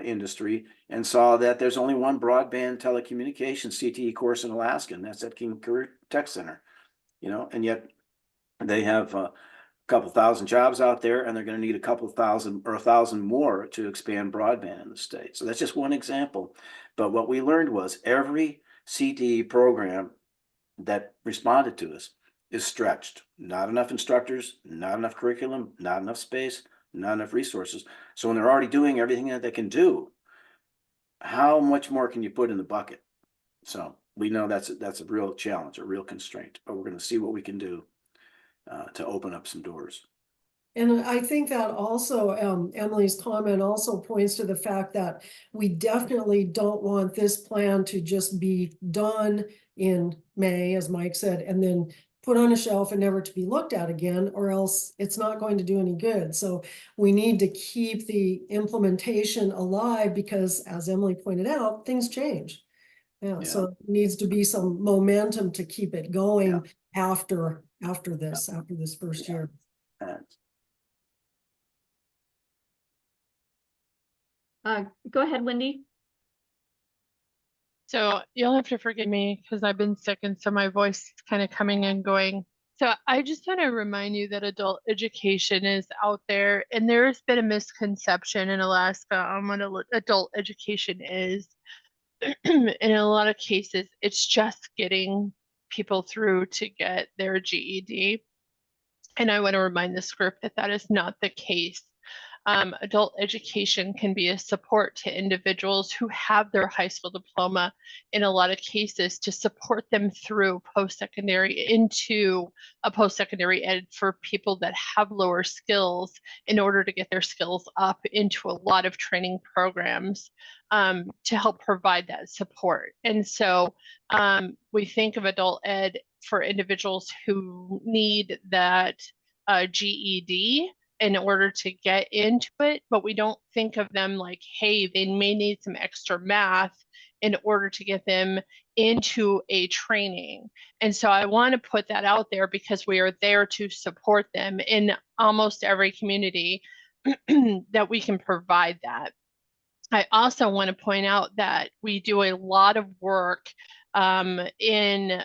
industry and saw that there's only one broadband telecommunications CTE course in Alaska, and that's at King Career Tech Center, you know, and yet they have a couple thousand jobs out there, and they're going to need a couple thousand or 1,000 more to expand broadband in the state. So that's just one example. But what we learned was every CTE program that responded to us is stretched. Not enough instructors, not enough curriculum, not enough space, not enough resources. So when they're already doing everything that they can do, how much more can you put in the bucket? So we know that's a real challenge, a real constraint, but we're going to see what we can do to open up some doors. And I think that also, Emily's comment also points to the fact that we definitely don't want this plan to just be done in May, as Mike said, and then put on a shelf and never to be looked at again, or else it's not going to do any good. So we need to keep the implementation alive because, as Emily pointed out, things change. Yeah, Yeah. so it needs to be some momentum to keep it going after this first year. Go ahead, Wendy. So you'll have to forgive me because I've been sick and so my voice is kind of coming and going. So I just want to remind you that adult education is out there, and there has been a misconception in Alaska on what adult education is. In a lot of cases, it's just getting people through to get their GED. And I want to remind this group that that is not the case. Adult education can be a support to individuals who have their high school diploma in a lot of cases to support them through post-secondary into a post-secondary ed for people that have lower skills in order to get their skills up into a lot of training programs to help provide that support. And so we think of adult ed for individuals who need that GED in order to get into it, but we don't think of them like, hey, they may need some extra math in order to get them into a training. And so I want to put that out there because we are there to support them in almost every community that we can provide that. I also want to point out that we do a lot of work in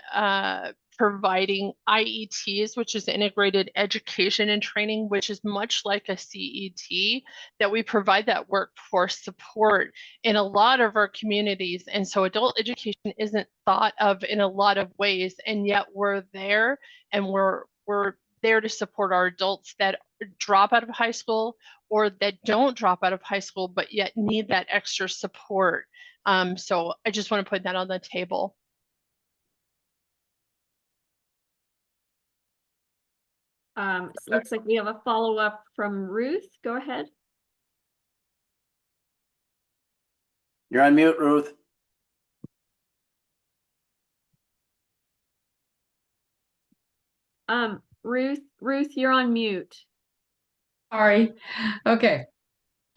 providing IETs, which is integrated education and training, which is much like a CET, that we provide that workforce support in a lot of our communities. And so adult education isn't thought of in a lot of ways, and yet we're there, and we're there to support our adults that drop out of high school or that don't drop out of high school, but yet need that extra support. So I just want to put that on the table. Looks like we have a follow-up from Ruth. Go ahead. You're on mute, Ruth. Ruth, you're on mute. Sorry. Okay.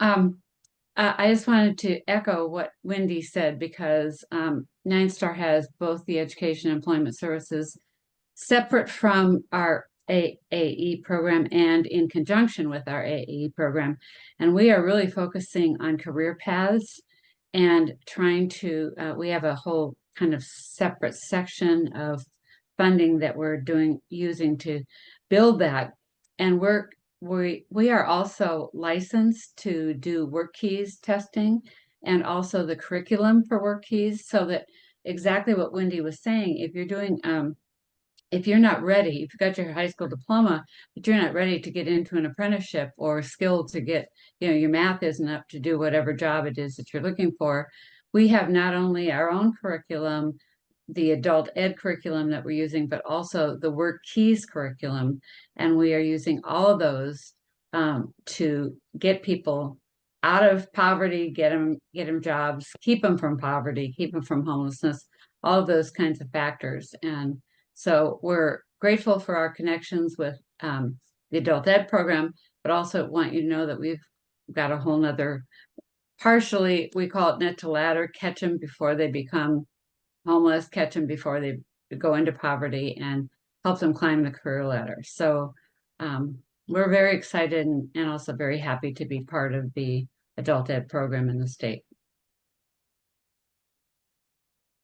I just wanted to echo what Wendy said because Nine Star has both the Education and Employment Services separate from our AAE program and in conjunction with our AAE program. And we are really focusing on career paths and trying to, we have a whole kind of separate section of funding that we're using to build that. And we are also licensed to do work keys testing and also the curriculum for work keys, so that exactly what Wendy was saying, if you're doing, if you're not ready, if you've got your high school diploma, but you're not ready to get into an apprenticeship or skill to get, your math isn't up to do whatever job it is that you're looking for, we have not only our own curriculum, the adult ed curriculum that we're using, but also the work keys curriculum. And we are using all of those to get people out of poverty, get them jobs, keep them from poverty, keep them from homelessness, all of those kinds of factors. And so we're grateful for our connections with the adult ed program, but also want you to know that we've got a whole nother, partially, we call it net to ladder, catch them before they become homeless, catch them before they go into poverty, and help them climb the career ladder. So we're very excited and also very happy to be part of the adult ed program in the state.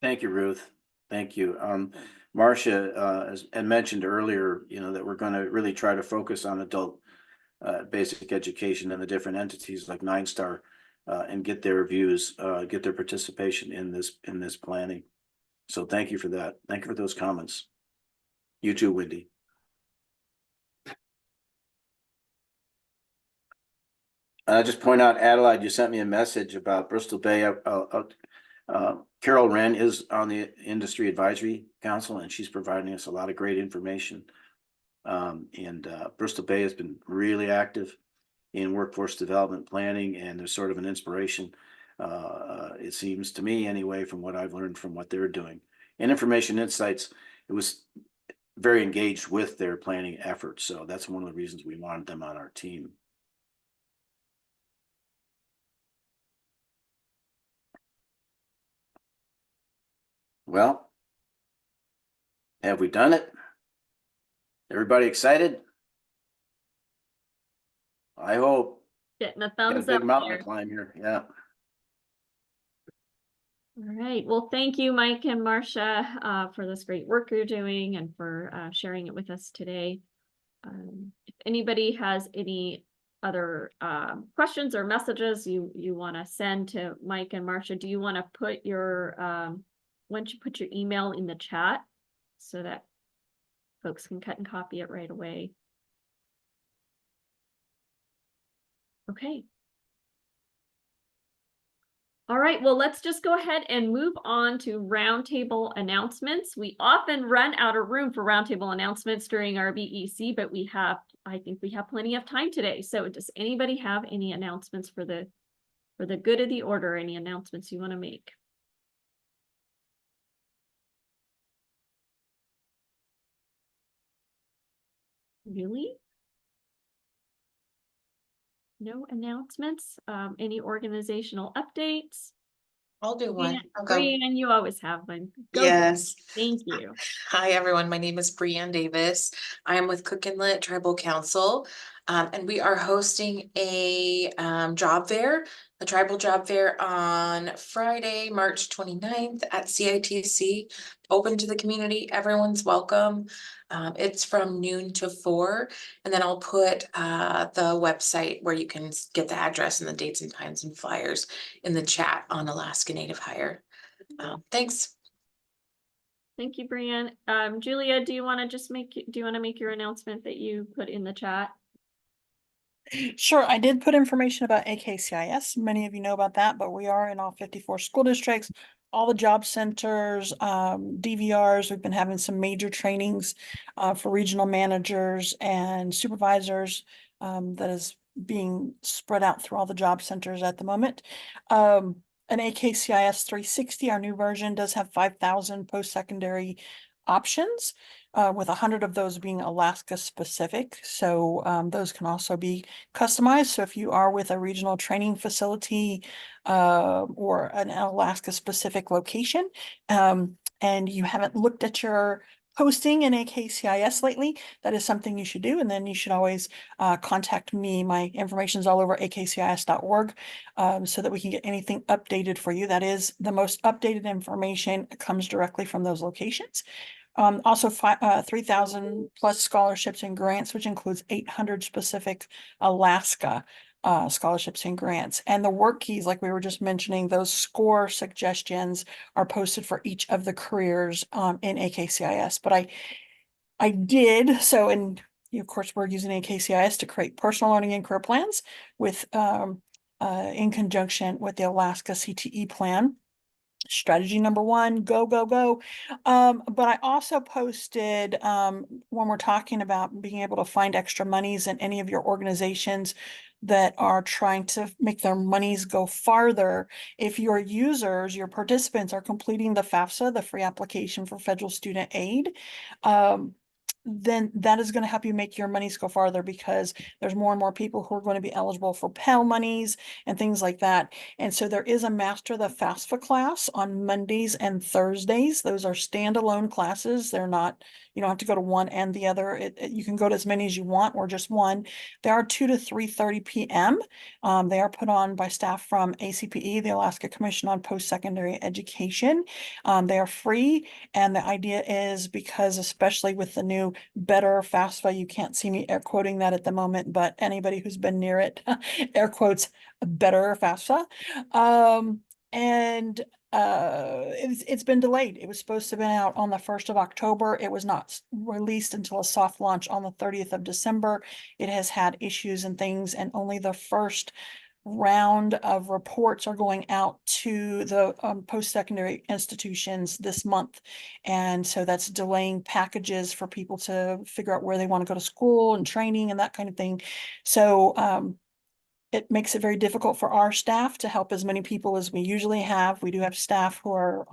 Thank you, Ruth. Thank you. Marcia, as and mentioned earlier, you know, that we're going to really try to focus on adult basic education and the different entities like 9-Star and get their views, get their participation in this planning. So thank you for that. Thank you for those comments. You too, Wendy. I just point out, Adelaide, you sent me a message about Bristol Bay. Carol Wren is on the Industry Advisory Council, and she's providing us a lot of great information. Bristol Bay has been really active in workforce development planning, and there's sort of an inspiration, it seems to me anyway, from what I've learned from what they're doing. And Information Insights, it was very engaged with their planning efforts. So that's one of the reasons we wanted them on our team. Well, have we done it? Everybody excited? I hope. Getting a Got a thumbs big up mountain here. to climb here. Yeah. All right. Well, thank you, Mike and Marcia, for this great work you're doing and for sharing it with us today. If anybody has any other questions or messages you want to send to Mike and Marcia, do you want to put your why don't you put your email in the chat so that folks can cut and copy it right away? Okay. All right, well, let's just go ahead and move on to roundtable announcements. We often run out of room for roundtable announcements during our BEC, but I think we have plenty of time today. So does anybody have any announcements for the good of the order? Any announcements you want to make? Really? No announcements? Any organizational updates? I'll do one. Brianne, I'll go. Brianne, you always have one. Go. Yes. Thank you. Hi, everyone. My name is Brianne Davis. I am with Cook Inlet Tribal Council, and we are hosting a job fair, a tribal job fair on Friday, March 29th at CITC, open to the community. Everyone's welcome. It's from noon to 4, and then I'll put the website where you can get the address and the dates and times and flyers in the chat on Alaska Native Hire. Thanks. Thank you, Brianne. Julia, do you want to make your announcement that you put in the chat? Sure, I did put information about AKCIS. Many of you know about that, but we are in all 54 school districts, all the job centers, DVRs. We've been having some major trainings for regional managers and supervisors that is being spread out through all the job centers at the moment. An AKCIS 360, our new version, does have 5,000 post-secondary options, with 100 of those being Alaska specific. So those can also be customized. So if you are with a regional training facility or an Alaska specific location, and you haven't looked at your posting in AKCIS lately, that is something you should do. And then you should always contact me. My information is all over akcis.org so that we can get anything updated for you. That is the most updated information comes directly from those locations. Also 3,000 plus scholarships and grants, which includes 800 specific Alaska scholarships and grants. And the work keys, like we were just mentioning, those score suggestions are posted for each of the careers in AKCIS. But I did so, and of course we're using AKCIS to create personal learning and career plans with in conjunction with the Alaska CTE plan. Strategy number 1, go, go, go. But I also posted when we're talking about being able to find extra monies in any of your organizations that are trying to make their monies go farther. If your users, your participants are completing the FAFSA, the free application for federal student aid, then that is going to help you make your monies go farther, because there's more and more people who are going to be eligible for Pell monies and things like that. And so there is a Master the FAFSA class on Mondays and Thursdays. Those are standalone classes. They're not, you don't have to go to one and the other. You can go to as many as you want or just one. They are 2 to 3:30 p.m. They are put on by staff from ACPE, the Alaska Commission on Post-Secondary Education. They are free. And the idea is, because especially with the new better FAFSA, you can't see me air quoting that at the moment, but anybody who's been near it, air quotes, better FAFSA. It's been delayed. It was supposed to have been out on the 1st of October. It was not released until a soft launch on the 30th of December. It has had issues and things, and only the first round of reports are going out to the post-secondary institutions this month. And so that's delaying packages for people to figure out where they want to go to school and training and that kind of thing. So it makes it very difficult for our staff to help as many people as we usually have. We do have staff who are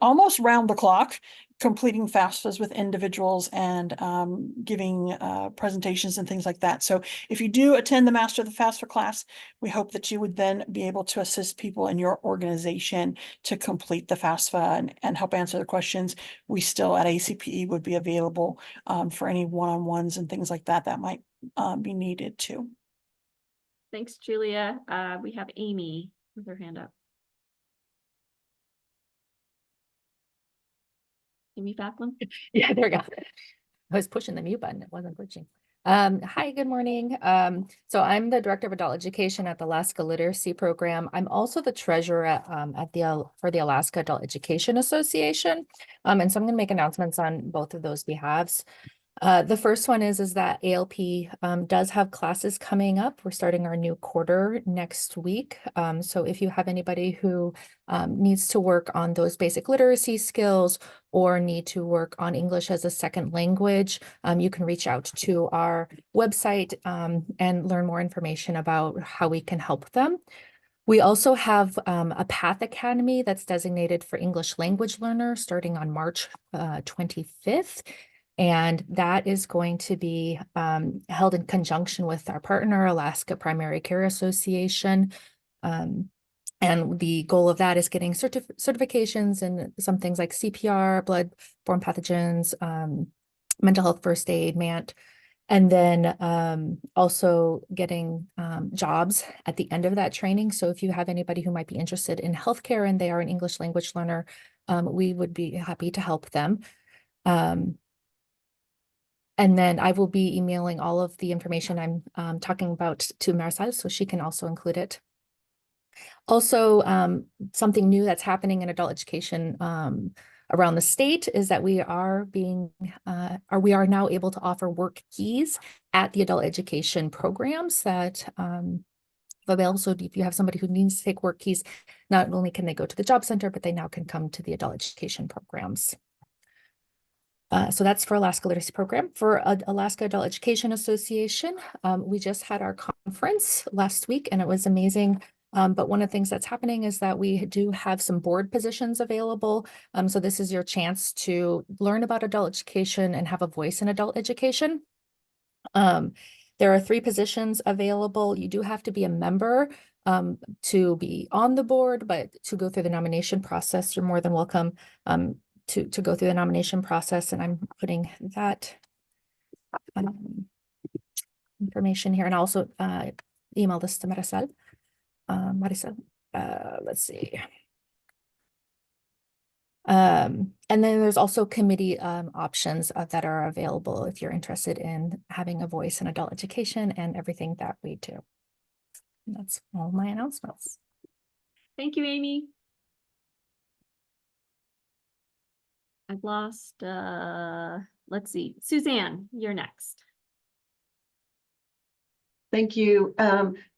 almost round the clock completing FAFSAs with individuals and giving presentations and things like that. So if you do attend the Master of the FAFSA class, we hope that you would then be able to assist people in your organization to complete the FAFSA and help answer the questions. We still at ACPE would be available for any one-on-ones and things like that that might be needed too. Thanks, Julia. We have Amy with her hand up. Amy Facklin? Yeah, there we go. I was pushing the mute button. It wasn't pushing. Hi, good morning. So I'm the Director of Adult Education at the Alaska Literacy Program. I'm also the treasurer for the Alaska Adult Education Association. And so I'm going to make announcements on both of those behalves. The first one is that ALP does have classes coming up. We're starting our new quarter next week. So if you have anybody who needs to work on those basic literacy skills or need to work on English as a second language, you can reach out to our website and learn more information about how we can help them. We also have a Path Academy that's designated for English language learners starting on March 25th. And that is going to be held in conjunction with our partner, Alaska Primary Care Association. And the goal of that is getting certifications in some things like CPR, blood-borne pathogens, mental health first aid, MANT, and then also getting jobs at the end of that training. So if you have anybody who might be interested in healthcare and they are an English language learner, we would be happy to help them. And then I will be emailing all of the information I'm talking about to Marcia, so she can also include it. Also, something new that's happening in adult education around the state is that we are now able to offer work keys at the adult education programs that available. So if you have somebody who needs to take work keys, not only can they go to the job center, but they now can come to the adult education programs. So that's for Alaska Literacy Program. For Alaska Adult Education Association, we just had our conference last week and it was amazing. But one of the things that's happening is that we do have some board positions available. So this is your chance to learn about adult education and have a voice in adult education. There are 3 positions available. You do have to be a member to be on the board, but to go through the nomination process, you're more than welcome to go through the nomination process, and I'm putting that information here, and also email this to Maricel. Let's see. And then there's also committee options that are available if you're interested in having a voice in adult education and everything that we do. And that's all my announcements. Thank you, Amy. I've lost, let's see, Suzanne, you're next. Thank you.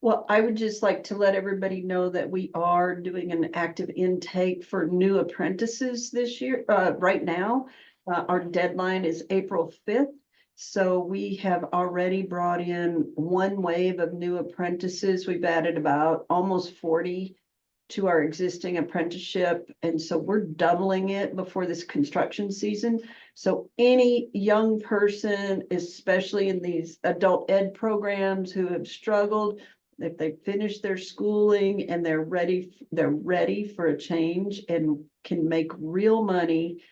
Well, I would just like to let everybody know that we are doing an active intake for new apprentices this year, right now. Our deadline is April 5th. So we have already brought in one wave of new apprentices. We've added about almost 40 to our existing apprenticeship. And so we're doubling it before this construction season. So any young person, especially in these adult ed programs who have struggled, if they finish their schooling and they're ready for a change and can make real money.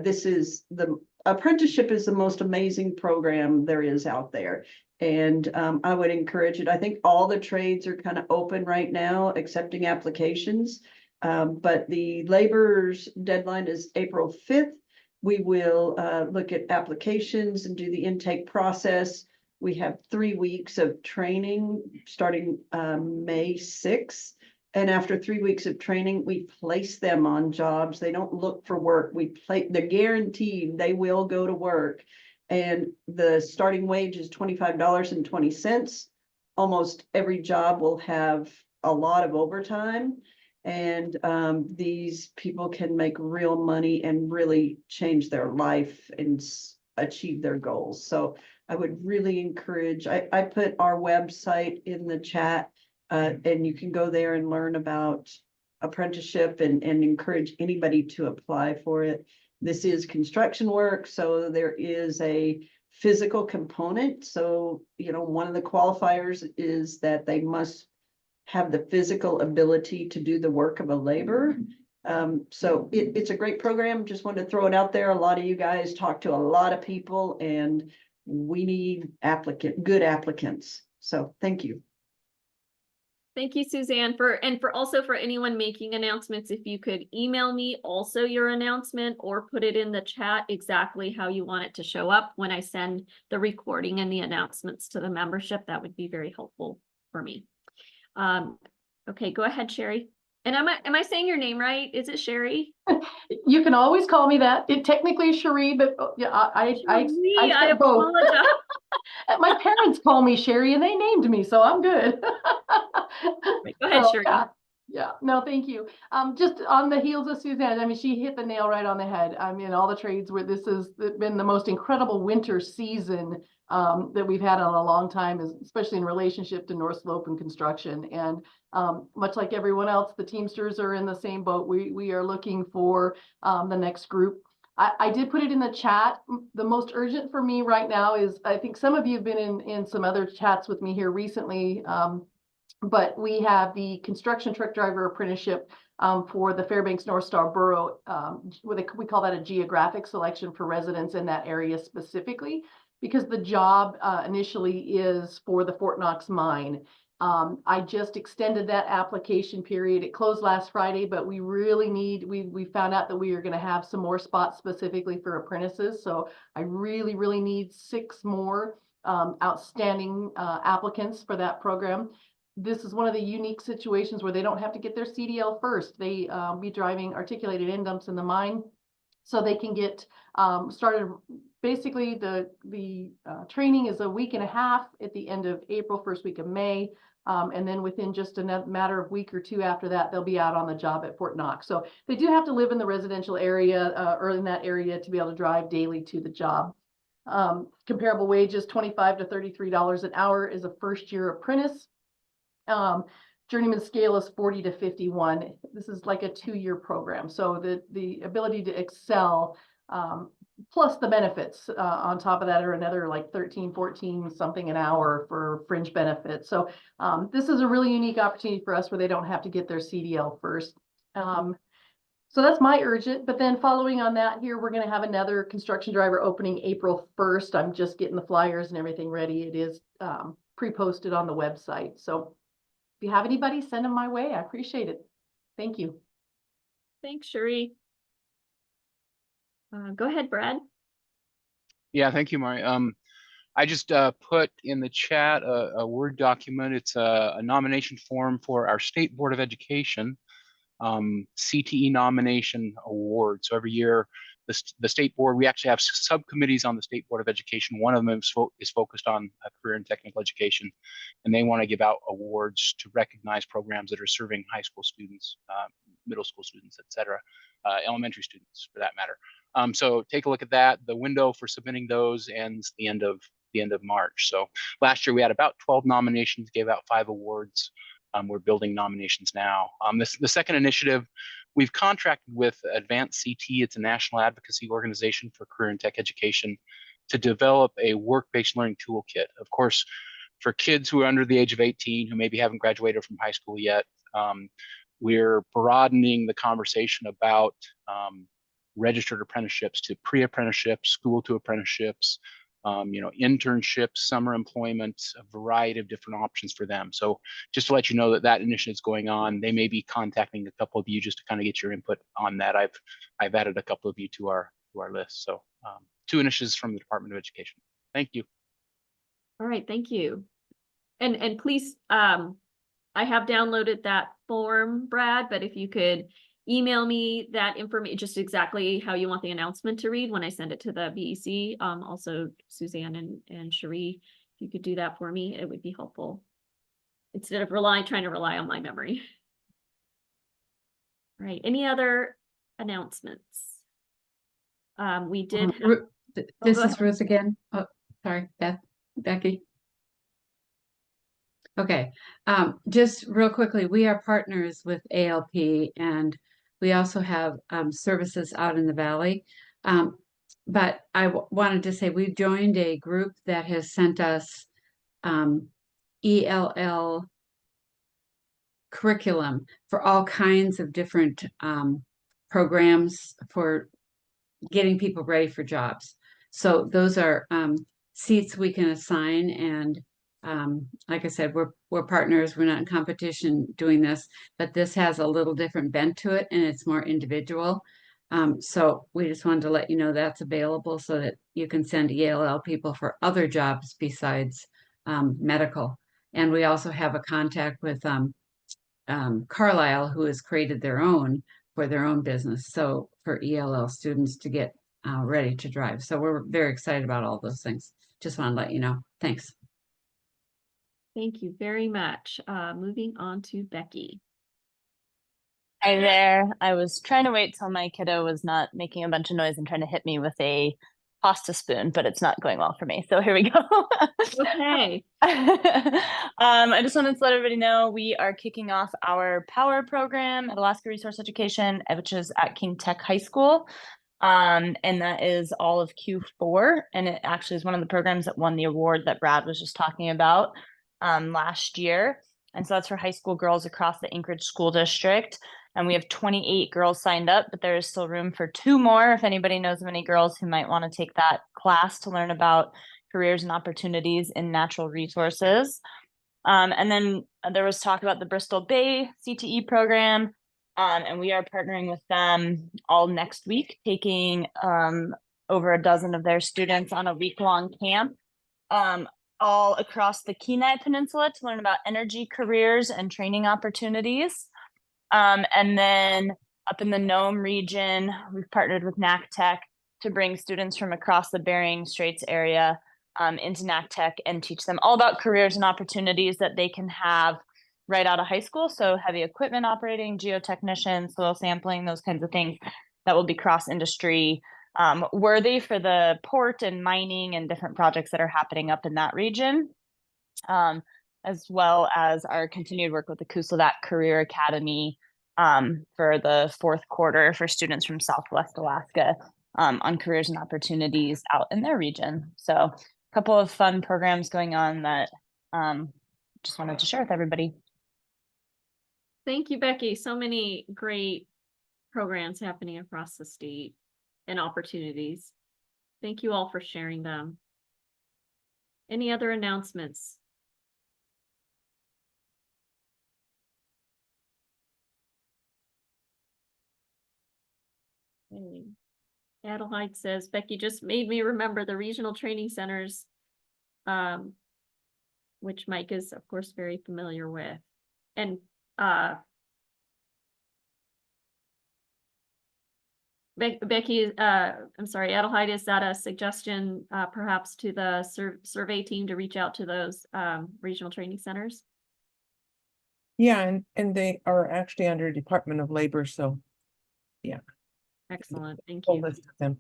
This is the apprenticeship is the most amazing program there is out there. And I would encourage it. I think all the trades are kind of open right now, accepting applications. But the laborers deadline is April 5th. We will look at applications and do the intake process. We have 3 weeks of training starting May 6th. And after 3 weeks of training, we place them on jobs. They don't look for work. They're guaranteed they will go to work. And the starting wage is $25.20. Almost every job will have a lot of overtime. And these people can make real money and really change their life and achieve their goals. So I would really encourage, I put our website in the chat, and you can go there and learn about apprenticeship and encourage anybody to apply for it. This is construction work, so there is a physical component. So, one of the qualifiers is that they must have the physical ability to do the work of a laborer. So it's a great program. Just wanted to throw it out there. A lot of you guys talk to a lot of people, and we need good applicants. So thank you. Thank you, Suzanne, for anyone making announcements, if you could email me also your announcement or put it in the chat exactly how you want it to show up when I send the recording and the announcements to the membership, that would be very helpful for me. Okay, go ahead, Sherry. And am I saying your name right? Is it Sherry? You can always call me that. It technically is Cherie, but yeah, I said both. apologize. My parents call me Sherry and they named me, so I'm good. Go ahead, Sherry. Yeah, no, thank you. Just on the heels of Suzanne, I mean, she hit the nail right on the head. I mean, all the trades where this has been the most incredible winter season that we've had in a long time, especially in relationship to North Slope and construction. And much like everyone else, the Teamsters are in the same boat. We are looking for the next group. I did put it in the chat. The most urgent for me right now is, I think some of you have been in some other chats with me here recently, but we have the construction truck driver apprenticeship for the Fairbanks North Star Borough. We call that a geographic selection for residents in that area specifically, because the job initially is for the Fort Knox mine. I just extended that application period. It closed last Friday, but we really we found out that we are going to have some more spots specifically for apprentices. So I really, really need 6 more outstanding applicants for that program. This is one of the unique situations where they don't have to get their CDL first. They be driving articulated end dumps in the mine, so they can get started. Basically, the training is a week and a half at the end of April, first week of May. And then within just a matter of week or 2 after that, they'll be out on the job at Fort Knox. So they do have to live in the residential area or in that area to be able to drive daily to the job. Comparable wages, $25 to $33 an hour is a first-year apprentice. Journeyman scale is 40 to 51. This is like a 2-year program. So the ability to excel, plus the benefits on top of that are another like 13, 14 something an hour for fringe benefits. So this is a really unique opportunity for us where they don't have to get their CDL first. So that's my urgent, but then following on that here, we're going to have another construction driver opening April 1st. I'm just getting the flyers and everything ready. It is pre-posted on the website. So if you have anybody, send them my way. I appreciate it. Thank you. Thanks, Sherry. Go ahead, Brad. Yeah, thank you, Mari. I just put in the chat a Word document. It's a nomination form for our State Board of Education CTE nomination award. So every year, the State Board, we actually have subcommittees on the State Board of Education. One of them is focused on career and technical education, and they want to give out awards to recognize programs that are serving high school students, middle school students, et cetera, elementary students for that matter. So take a look at that. The window for submitting those ends the end of March. So last year we had about 12 nominations, gave out 5 awards. We're building nominations now. The second initiative, we've contracted with Advanced CT. It's a national advocacy organization for career and tech education to develop a work-based learning toolkit. Of course, for kids who are under the age of 18, who maybe haven't graduated from high school yet, we're broadening the conversation about registered apprenticeships to pre-apprenticeships, school to apprenticeships, internships, summer employment, a variety of different options for them. So just to let you know that that initiative is going on, they may be contacting a couple of you just to kind of get your input on that. I've added a couple of you to our list. So 2 initiatives from the Department of Education. Thank you. All right, thank you. And please, I have downloaded that form, Brad, but if you could email me that information, just exactly how you want the announcement to read when I send it to the BEC. Also Suzanne and Cherie, if you could do that for me, it would be helpful. Instead of trying to rely on my memory. All right, any other announcements? We did have, This is Ruth again. Oh, sorry, Becky. Okay, just real quickly, we are partners with ALP, and we also have services out in the Valley. But I wanted to say we've joined a group that has sent us ELL curriculum for all kinds of different programs for getting people ready for jobs. So those are seats we can assign, and like I said, we're partners. We're not in competition doing this, but this has a little different bent to it, and it's more individual. So we just wanted to let you know that's available so that you can send ELL people for other jobs besides medical. And we also have a contact with Carlisle, who has created their own for their own business. So for ELL students to get ready to drive. So we're very excited about all those things. Just want to let you know. Thanks. thank you very much. Moving on to Becky. Hi there. I was trying to wait till my kiddo was not making a bunch of noise and trying to hit me with a pasta spoon, but it's not going well for me. So here we go. Okay. I just wanted to let everybody know we are kicking off our power program at Alaska Resource Education, which is at King Tech High School. And that is all of Q4. And it actually is one of the programs that won the award that Brad was just talking about last year. And so that's for high school girls across the Anchorage School District. And we have 28 girls signed up, but there is still room for 2 more. If anybody knows of any girls who might want to take that class to learn about careers and opportunities in natural resources. And then there was talk about the Bristol Bay CTE program. And we are partnering with them all next week, taking over a dozen of their students on a week-long camp all across the Kenai Peninsula to learn about energy careers and training opportunities. And then up in the Nome region, we've partnered with NACTech to bring students from across the Bering Straits area into NACTech and teach them all about careers and opportunities that they can have right out of high school. So heavy equipment operating, geotechnician, soil sampling, those kinds of things that will be cross-industry worthy for the port and mining and different projects that are happening up in that region. As well as our continued work with the Kusladat Career Academy for the 4th quarter for students from Southwest Alaska on careers and opportunities out in their region. So a couple of fun programs going on that just wanted to share with everybody. Thank you, Becky. So many great programs happening across the state and opportunities. Thank you all for sharing them. Any other announcements? Okay. Adelheid says, Becky just made me remember the regional training centers, which Mike is, of course, very familiar with. And Becky, I'm sorry, Adelheid, is that a suggestion perhaps to the survey team to reach out to those regional training centers? Yeah, and they are actually under Department of Labor, so yeah. Excellent, thank We'll you. list them.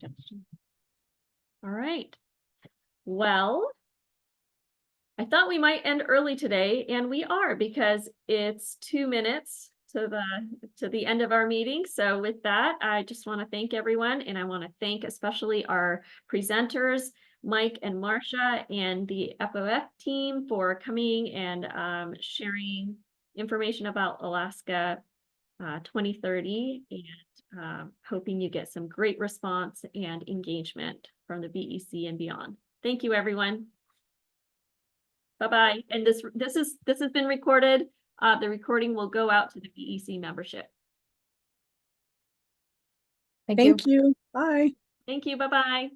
All right. Well, I thought we might end early today, and we are because it's 2 minutes to the end of our meeting. So with that, I just want to thank everyone, and I want to thank especially our presenters, Mike and Marcia, and the FOF team for coming and sharing information about Alaska 2030, and hoping you get some great response and engagement from the BEC and beyond. Thank you, everyone. Bye-bye. And this has been recorded. The recording will go out to the BEC membership. Thank you. Thank you. Bye. Thank you. Bye-bye.